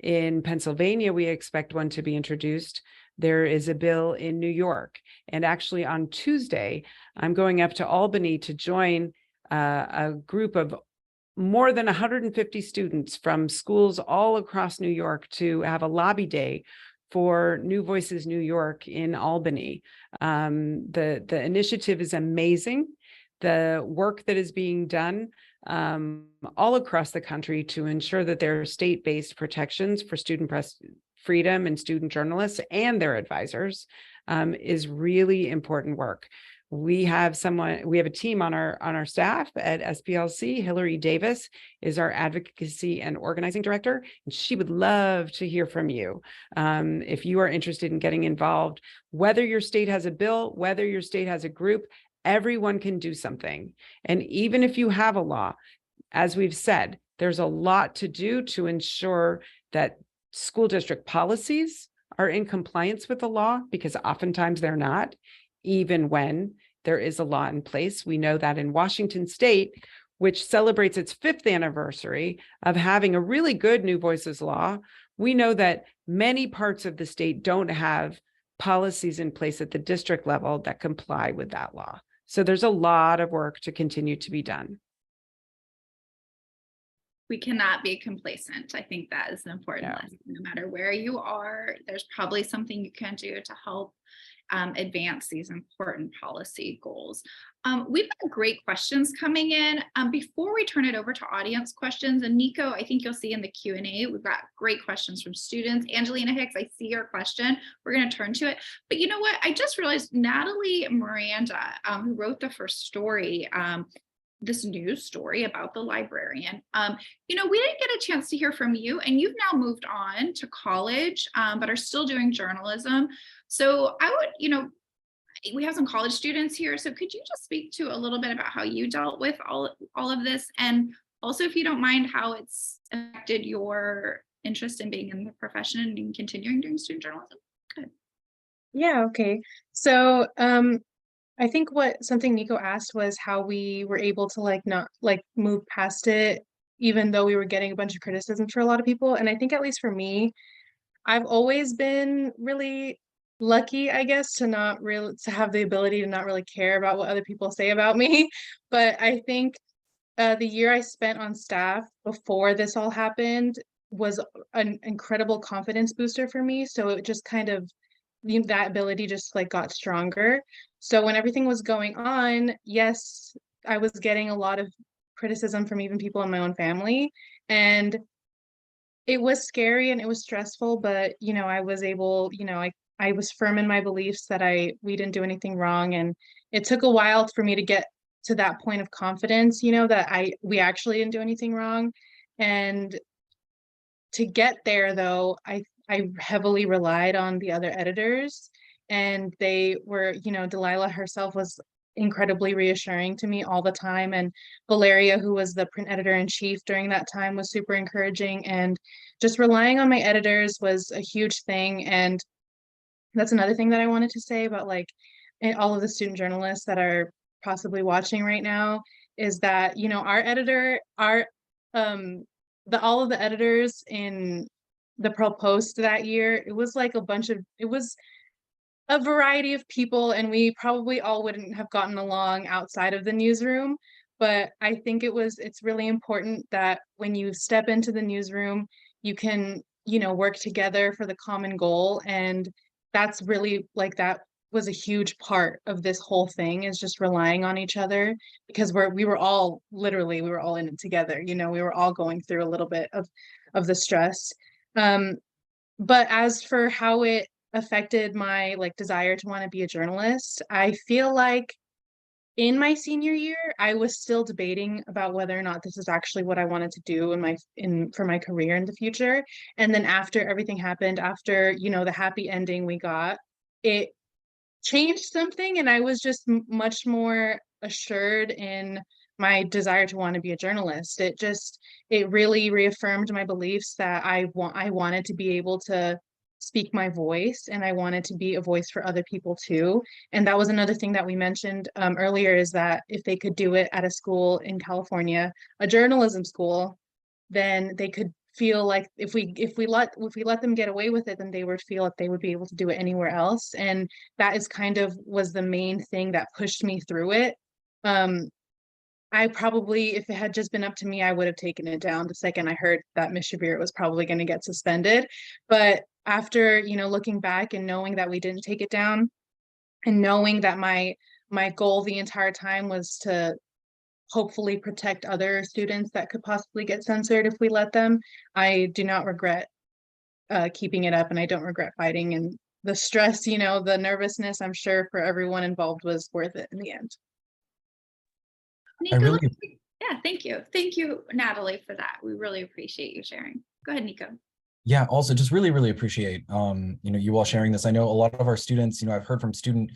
[SPEAKER 12] In Pennsylvania, we expect one to be introduced. There is a bill in New York. And actually on Tuesday, I'm going up to Albany to join a group of more than 150 students from schools all across New York to have a lobby day for New Voices New York in Albany. The initiative is amazing. The work that is being done all across the country to ensure that there are state-based protections for student press freedom and student journalists and their advisors is really important work. We have a team on our staff at SPLC. Hillary Davis is our advocacy and organizing director, and she would love to hear from you. If you are interested in getting involved, whether your state has a bill, whether your state has a group, everyone can do something. And even if you have a law, as we've said, there's a lot to do to ensure that school district policies are in compliance with the law, because oftentimes they're not, even when there is a law in place. We know that in Washington State, which celebrates its 5th anniversary of having a really good New Voices law, we know that many parts of the state don't have policies in place at the district level that comply with that law. So there's a lot of work to continue to be done.
[SPEAKER 2] We cannot be complacent. I think that is an important lesson. No matter where you are, there's probably something you can do to help advance these important policy goals. We've got great questions coming in. Before we turn it over to audience questions, and Nico, I think you'll see in the Q&A, we've got great questions from students. Angelina Hicks, I see your question. We're going to turn to it. But you know what? I just realized Natalie Miranda, who wrote the first story, this news story about the librarian. We didn't get a chance to hear from you, and you've now moved on to college, but are still doing journalism. So I would, we have some college students here. So could you just speak to a little bit about how you dealt with all of this? And also, if you don't mind, how it's affected your interest in being in the profession and continuing doing student journalism? Good.
[SPEAKER 6] Yeah, okay. So I think something Nico asked was how we were able to not move past it, even though we were getting a bunch of criticism for a lot of people. And I think, at least for me, I've always been really lucky, I guess, to have the ability to not really care about what other people say about me. But I think the year I spent on staff before this all happened was an incredible confidence booster for me. So it just kind of, that ability just got stronger. So when everything was going on, yes, I was getting a lot of criticism from even people in my own family, and it was scary and it was stressful, but I was able, I was firm in my beliefs that we didn't do anything wrong. And it took a while for me to get to that point of confidence, that we actually didn't do anything wrong. And to get there, though, I heavily relied on the other editors, and they were, Delilah herself was incredibly reassuring to me all the time. And Valeria, who was the print editor-in-chief during that time, was super encouraging. And just relying on my editors was a huge thing. And that's another thing that I wanted to say about all of the student journalists that are possibly watching right now, is that, our editor, all of the editors in the Pearl Post that year, it was it was a variety of people, and we probably all wouldn't have gotten along outside of the newsroom. But I think it's really important that when you step into the newsroom, you can, work together for the common goal. And that's really that was a huge part of this whole thing, is just relying on each other, because we were all in it together. We were all going through a little bit of the stress. But as for how it affected my desire to want to be a journalist, I feel like in my senior year, I was still debating about whether or not this is actually what I wanted to do for my career in the future. And then after everything happened, after the happy ending we got, it changed something, and I was just much more assured in my desire to want to be a journalist. It really reaffirmed my beliefs that I wanted to be able to speak my voice, and I wanted to be a voice for other people too. And that was another thing that we mentioned earlier, is that if they could do it at a school in California, a journalism school, then they could feel like if we let them get away with it, then they would feel like they would be able to do it anywhere else. And that is kind of was the main thing that pushed me through it. I probably, if it had just been up to me, I would have taken it down the second I heard that Ms. Shavira was probably going to get suspended. But after, looking back and knowing that we didn't take it down, and knowing that my goal the entire time was to hopefully protect other students that could possibly get censored if we let them, I do not regret keeping it up, and I don't regret fighting. And the stress, the nervousness, I'm sure for everyone involved was worth it in the end.
[SPEAKER 2] Nico, yeah, thank you. Thank you, Natalie, for that. We really appreciate you sharing. Go ahead, Nico.
[SPEAKER 1] Yeah, also just really, really appreciate, you all sharing this. I know a lot of our students, I've heard from student,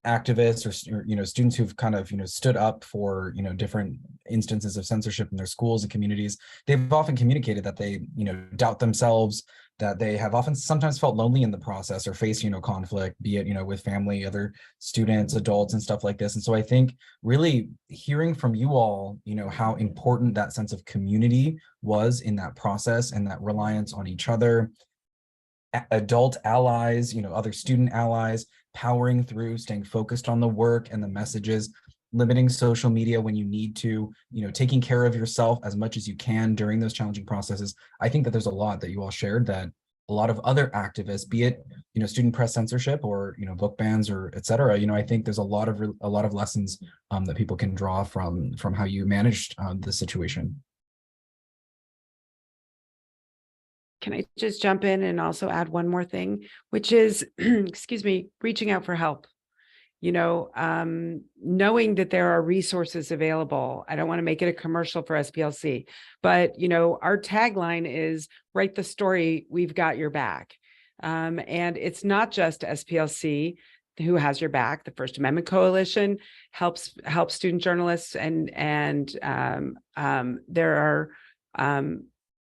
[SPEAKER 1] activists or students who've kind of, stood up for, different instances of censorship in their schools and communities. They've often communicated that they, doubt themselves, that they have sometimes felt lonely in the process or face, conflict, be it, with family, other students, adults, and stuff like this. And so I think really hearing from you all, how important that sense of community was in that process, and that reliance on each other, adult allies, other student allies, powering through, staying focused on the work and the messages, limiting social media when you need to, taking care of yourself as much as you can during those challenging processes. I think that there's a lot that you all shared that a lot of other activists, be it, student press censorship or, book bans or et cetera, I think there's a lot of lessons that people can draw from how you managed the situation.
[SPEAKER 12] Can I just jump in and also add one more thing, which is, excuse me, reaching out for help. Knowing that there are resources available. I don't want to make it a commercial for SPLC, but, our tagline is write the story, we've got your back. And it's not just SPLC who has your back. The First Amendment Coalition helps student journalists, and there are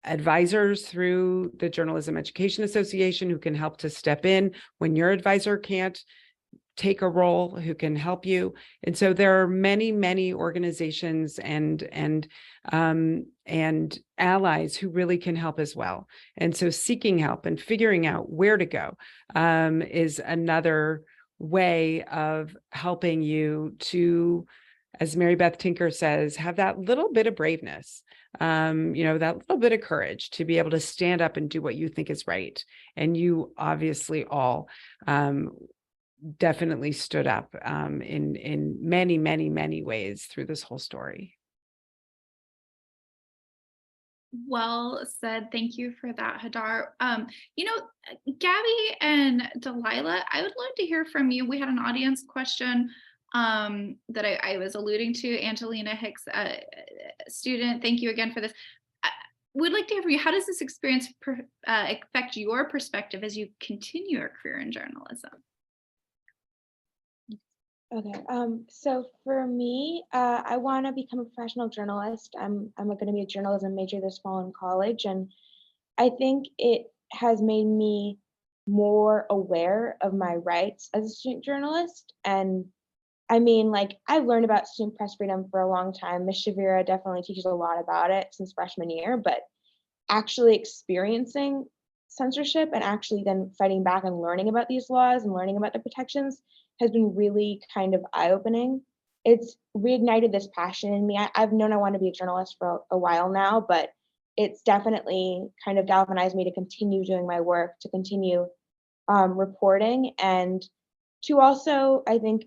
[SPEAKER 12] advisors through the Journalism Education Association who can help to step in when your advisor can't take a role, who can help you. And so there are many, many organizations and allies who really can help as well. And so seeking help and figuring out where to go is another way of helping you to, as Mary Beth Tinker says, have that little bit of braveness, that little bit of courage to be able to stand up and do what you think is right. And you obviously all definitely stood up in many, many, many ways through this whole story.
[SPEAKER 2] Well said. Thank you for that, Hadar. Gabby and Delilah, I would love to hear from you. We had an audience question that I was alluding to. Angelina Hicks, student, thank you again for this. We'd like to hear from you. How does this experience affect your perspective as you continue your career in journalism?
[SPEAKER 11] Okay, so for me, I want to become a professional journalist. I'm going to be a journalism major this fall in college, and I think it has made me more aware of my rights as a student journalist. And I mean, I've learned about student press freedom for a long time. Ms. Shavira definitely teaches a lot about it since freshman year, but actually experiencing censorship and actually then fighting back and learning about these laws and learning about the protections has been really kind of eye-opening. It's reignited this passion in me. I've known I want to be a journalist for a while now, but it's definitely kind of galvanized me to continue doing my work, to continue reporting, and to also, I think,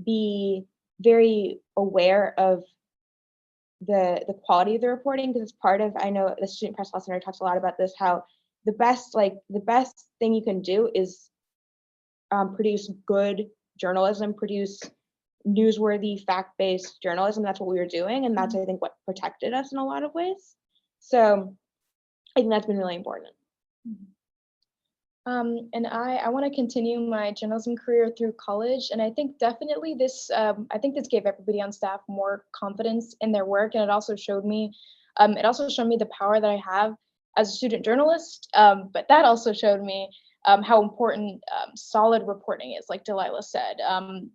[SPEAKER 11] be very aware of the quality of the reporting, because it's part of, I know the Student Press Law Center talks a lot about this, how the best thing you can do is produce good journalism, produce newsworthy, fact-based journalism. That's what we were doing, and that's, I think, what protected us in a lot of ways. So I think that's been really important.
[SPEAKER 10] And I want to continue my journalism career through college, and I think definitely this this gave everybody on staff more confidence in their work, and it also showed me the power that I have as a student journalist, but that also showed me how important solid reporting is, like Delilah said.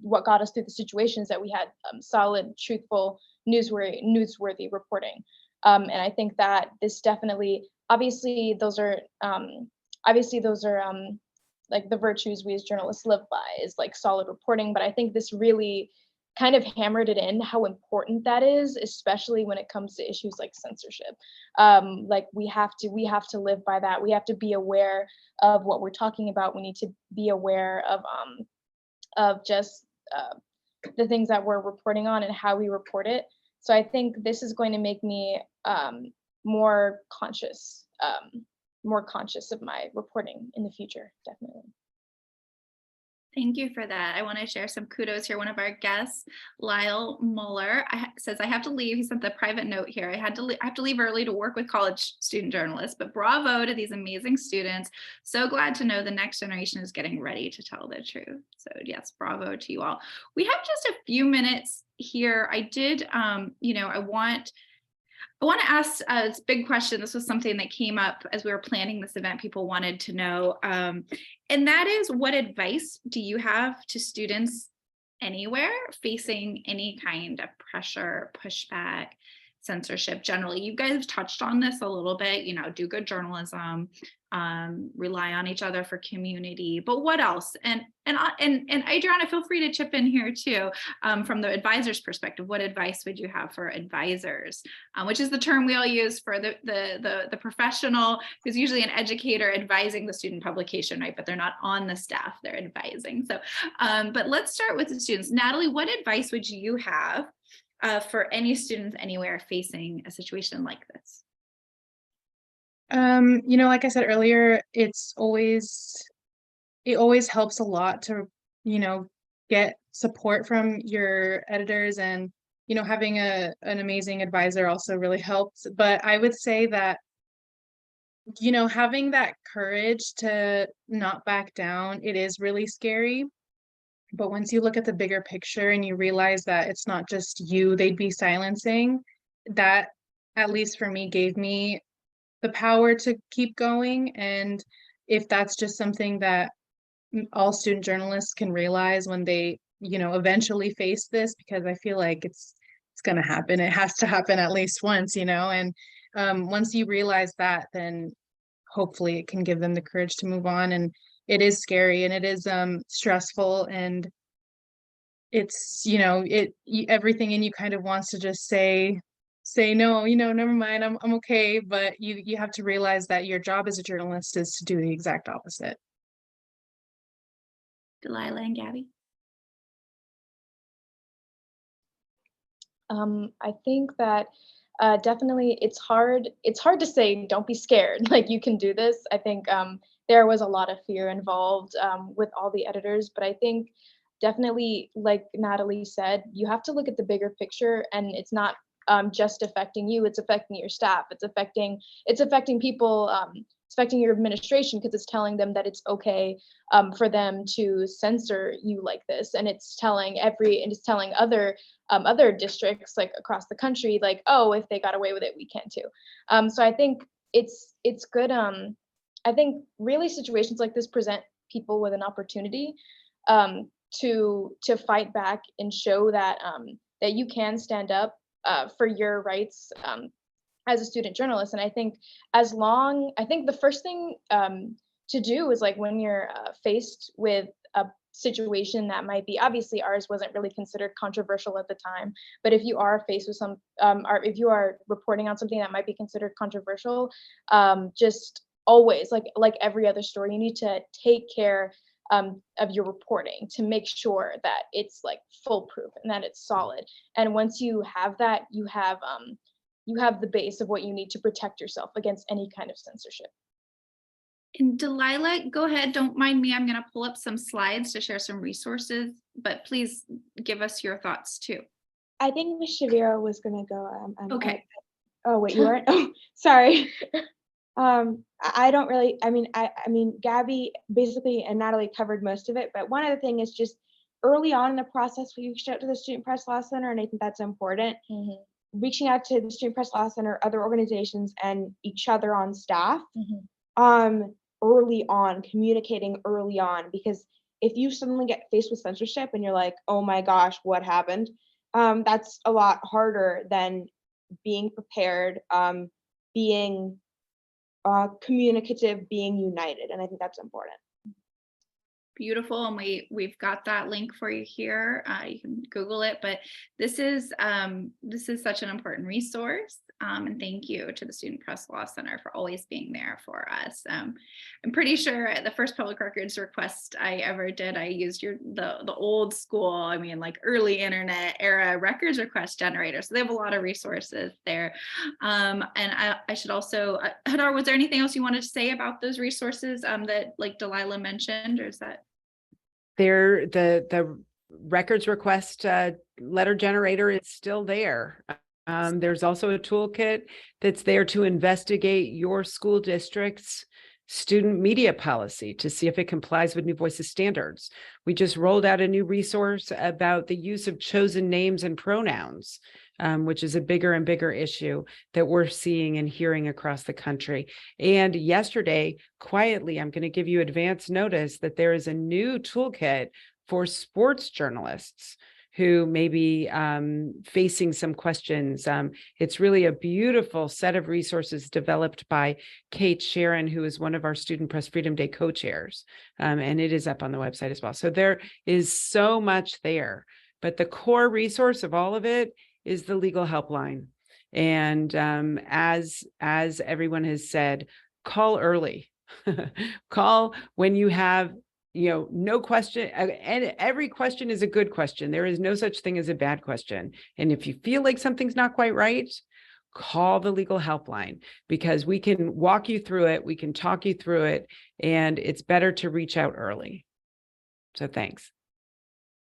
[SPEAKER 10] What got us through the situations that we had solid, truthful, newsworthy reporting. And I think that this definitely, obviously those are like the virtues we as journalists live by, is like solid reporting. But I think this really kind of hammered it in how important that is, especially when it comes to issues like censorship. Like we have to live by that. We have to be aware of what we're talking about. We need to be aware of just the things that we're reporting on and how we report it. So I think this is going to make me more conscious of my reporting in the future, definitely.
[SPEAKER 2] Thank you for that. I want to share some kudos here. One of our guests, Lyle Muller, says, I have to leave. He sent the private note here. I have to leave early to work with college student journalists, but bravo to these amazing students. So glad to know the next generation is getting ready to tell the truth. So yes, bravo to you all. We have just a few minutes here. I did, I want to ask a big question. This was something that came up as we were planning this event. People wanted to know, and that is, what advice do you have to students anywhere facing any kind of pressure, pushback, censorship generally? You guys have touched on this a little bit, do good journalism, rely on each other for community, but what else? And Adriana, feel free to chip in here too, from the advisor's perspective. What advice would you have for advisors, which is the term we all use for the professional who's usually an educator advising the student publication, right? But they're not on the staff, they're advising. So, but let's start with the students. Natalie, what advice would you have for any students anywhere facing a situation like this?
[SPEAKER 6] Like I said earlier, it always helps a lot to, get support from your editors, and, having an amazing advisor also really helps. But I would say that, having that courage to not back down, it is really scary. But once you look at the bigger picture and you realize that it's not just you they'd be silencing, that, at least for me, gave me the power to keep going. And if that's just something that all student journalists can realize when they, eventually face this, because I feel like it's going to happen. It has to happen at least once, and once you realize that, then hopefully it can give them the courage to move on. And it is scary, and it is stressful, and it's, everything in you kind of wants to just say no, never mind, I'm okay. But you have to realize that your job as a journalist is to do the exact opposite.
[SPEAKER 2] Delilah and Gabby.
[SPEAKER 10] I think that definitely it's hard to say don't be scared, like you can do this. I think there was a lot of fear involved with all the editors, but I think definitely, like Natalie said, you have to look at the bigger picture, and it's not just affecting you, it's affecting your staff, it's affecting people, it's affecting your administration, because it's telling them that it's okay for them to censor you like this, and it's telling other districts like across the country, like, oh, if they got away with it, we can too. So I think it's good. I think really situations like this present people with an opportunity to fight back and show that that you can stand up for your rights as a student journalist. And I think the first thing to do is, like, when you're faced with a situation that might be, obviously ours wasn't really considered controversial at the time, but if you are faced with some or if you are reporting on something that might be considered controversial, just always, like every other story, you need to take care of your reporting to make sure that it's like foolproof and that it's solid. And once you have that, you have the base of what you need to protect yourself against any kind of censorship.
[SPEAKER 2] And Delilah, go ahead. Don't mind me. I'm going to pull up some slides to share some resources, but please give us your thoughts too.
[SPEAKER 11] I think Ms. Chavira was going to go.
[SPEAKER 2] Okay.
[SPEAKER 11] Oh, wait, you weren't? Oh, sorry. I don't really, I mean, Gabby basically and Natalie covered most of it, but one other thing is just early on in the process, we reached out to the Student Press Law Center, and I think that's important. reaching out to the Student Press Law Center, other organizations, and each other on staff early on, communicating early on, because if you suddenly get faced with censorship and you're like, oh my gosh, what happened? That's a lot harder than being prepared, being communicative, being united. And I think that's important.
[SPEAKER 2] Beautiful, and we've got that link for you here. You can Google it, but this is such an important resource. And thank you to the Student Press Law Center for always being there for us. I'm pretty sure the first public records request I ever did, I used the old school, I mean, like early internet era records request generator. So they have a lot of resources there. And I should also, Hadar, was there anything else you wanted to say about those resources that like Delilah mentioned, or is that?
[SPEAKER 12] The records request letter generator is still there. There's also a toolkit that's there to investigate your school district's student media policy to see if it complies with New Voices standards. We just rolled out a new resource about the use of chosen names and pronouns, which is a bigger and bigger issue that we're seeing and hearing across the country. And yesterday, quietly, I'm going to give you advance notice that there is a new toolkit for sports journalists who may be facing some questions. It's really a beautiful set of resources developed by Kate Sharon, who is one of our Student Press Freedom Day co-chairs, and it is up on the website as well. So there is so much there, but the core resource of all of it is the legal helpline. And as everyone has said, call early. Call when you have no question, and every question is a good question. There is no such thing as a bad question. And if you feel like something's not quite right, call the legal helpline, because we can walk you through it, we can talk you through it, and it's better to reach out early. So thanks.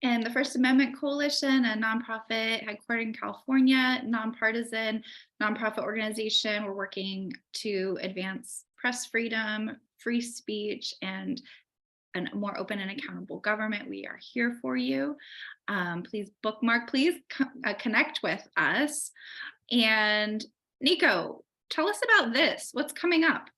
[SPEAKER 2] And the First Amendment Coalition, a nonprofit headquartered in California, nonpartisan nonprofit organization. We're working to advance press freedom, free speech, and a more open and accountable government. We are here for you. Please bookmark, please connect with us. And Nico, tell us about this. What's coming up?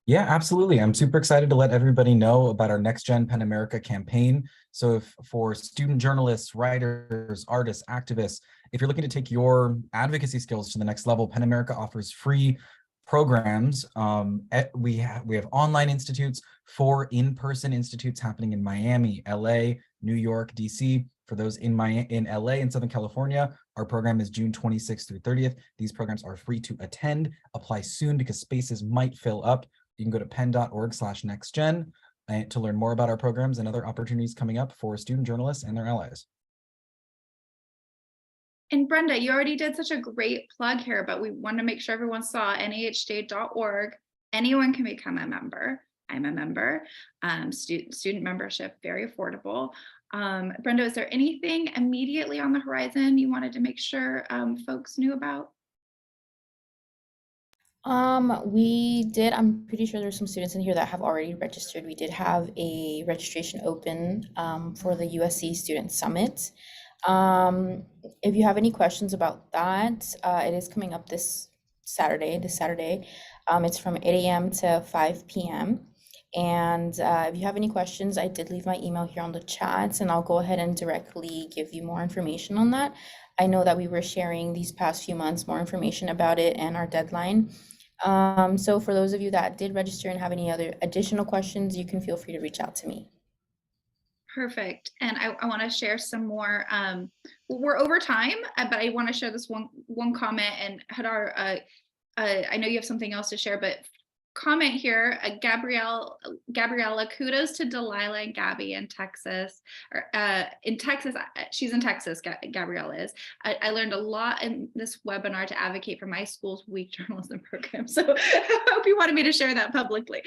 [SPEAKER 1] Yeah, absolutely. I'm super excited to let everybody know about our Next Gen PEN America campaign. So if for student journalists, writers, artists, activists, if you're looking to take your advocacy skills to the next level, PEN America offers free programs. We have online institutes, 4 in-person institutes happening in Miami, LA, New York, DC. For those in LA and Southern California, our program is June 26th through 30th. These programs are free to attend. Apply soon because spaces might fill up. You can go to pen.org/nextgen to learn more about our programs and other opportunities coming up for student journalists and their allies.
[SPEAKER 2] And Brenda, you already did such a great plug here, but we want to make sure everyone saw nahday.org. Anyone can become a member. I'm a member. Student membership, very affordable. Brenda, is there anything immediately on the horizon you wanted to make sure folks knew about?
[SPEAKER 13] We did, I'm pretty sure there's some students in here that have already registered. We did have a registration open for the USC Student Summit. If you have any questions about that, it is coming up this Saturday. It's from 8 a.m. to 5 p.m. And if you have any questions, I did leave my email here on the chat, and I'll go ahead and directly give you more information on that. I know that we were sharing these past few months more information about it and our deadline. So for those of you that did register and have any other additional questions, you can feel free to reach out to me.
[SPEAKER 2] Perfect. And I want to share some more. We're over time, but I want to share this one comment. And Hadar, I know you have something else to share, but comment here, Gabriella, kudos to Delilah and Gabby in Texas. She's in Texas, Gabriella is. I learned a lot in this webinar to advocate for my school's weak journalism program. So I hope you wanted me to share that publicly.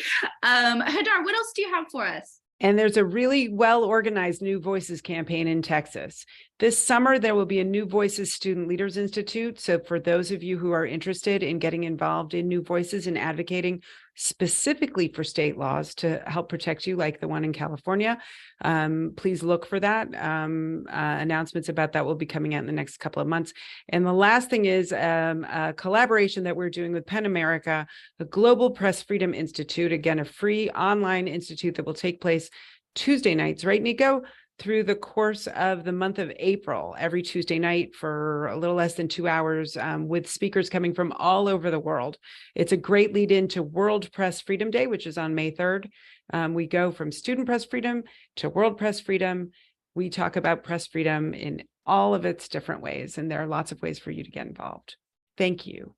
[SPEAKER 2] Hadar, what else do you have for us?
[SPEAKER 12] And there's a really well-organized New Voices campaign in Texas. This summer, there will be a New Voices Student Leaders Institute. So for those of you who are interested in getting involved in New Voices and advocating specifically for state laws to help protect you, like the one in California. Please look for that. Announcements about that will be coming out in the next couple of months. And the last thing is a collaboration that we're doing with PEN America, the Global Press Freedom Institute, again, a free online institute that will take place Tuesday nights, right, Nico? Through the course of the month of April, every Tuesday night for a little less than 2 hours, with speakers coming from all over the world. It's a great lead into World Press Freedom Day, which is on May 3rd. We go from student press freedom to world press freedom. We talk about press freedom in all of its different ways, and there are lots of ways for you to get involved. Thank you.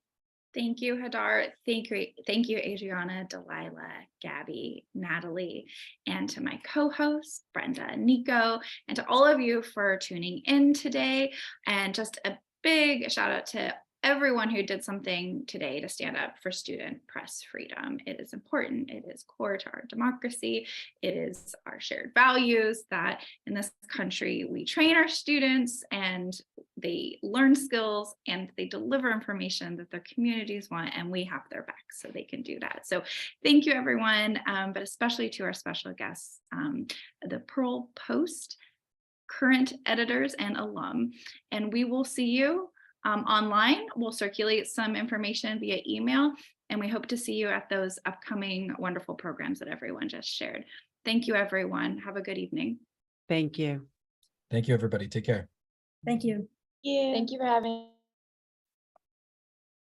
[SPEAKER 2] Thank you, Hadar. Thank you, Adriana, Delilah, Gabby, Natalie, and to my co-hosts, Brenda and Nico, and to all of you for tuning in today. And just a big shout out to everyone who did something today to stand up for student press freedom. It is important. It is core to our democracy. It is our shared values that in this country, we train our students and they learn skills and they deliver information that their communities want, and we have their back so they can do that. So thank you, everyone, but especially to our special guests, the Pearl Post current editors and alum. And we will see you online. We'll circulate some information via email, and we hope to see you at those upcoming wonderful programs that everyone just shared. Thank you, everyone. Have a good evening.
[SPEAKER 12] Thank you.
[SPEAKER 1] Thank you, everybody. Take care.
[SPEAKER 4] Thank you.
[SPEAKER 10] Thank you for having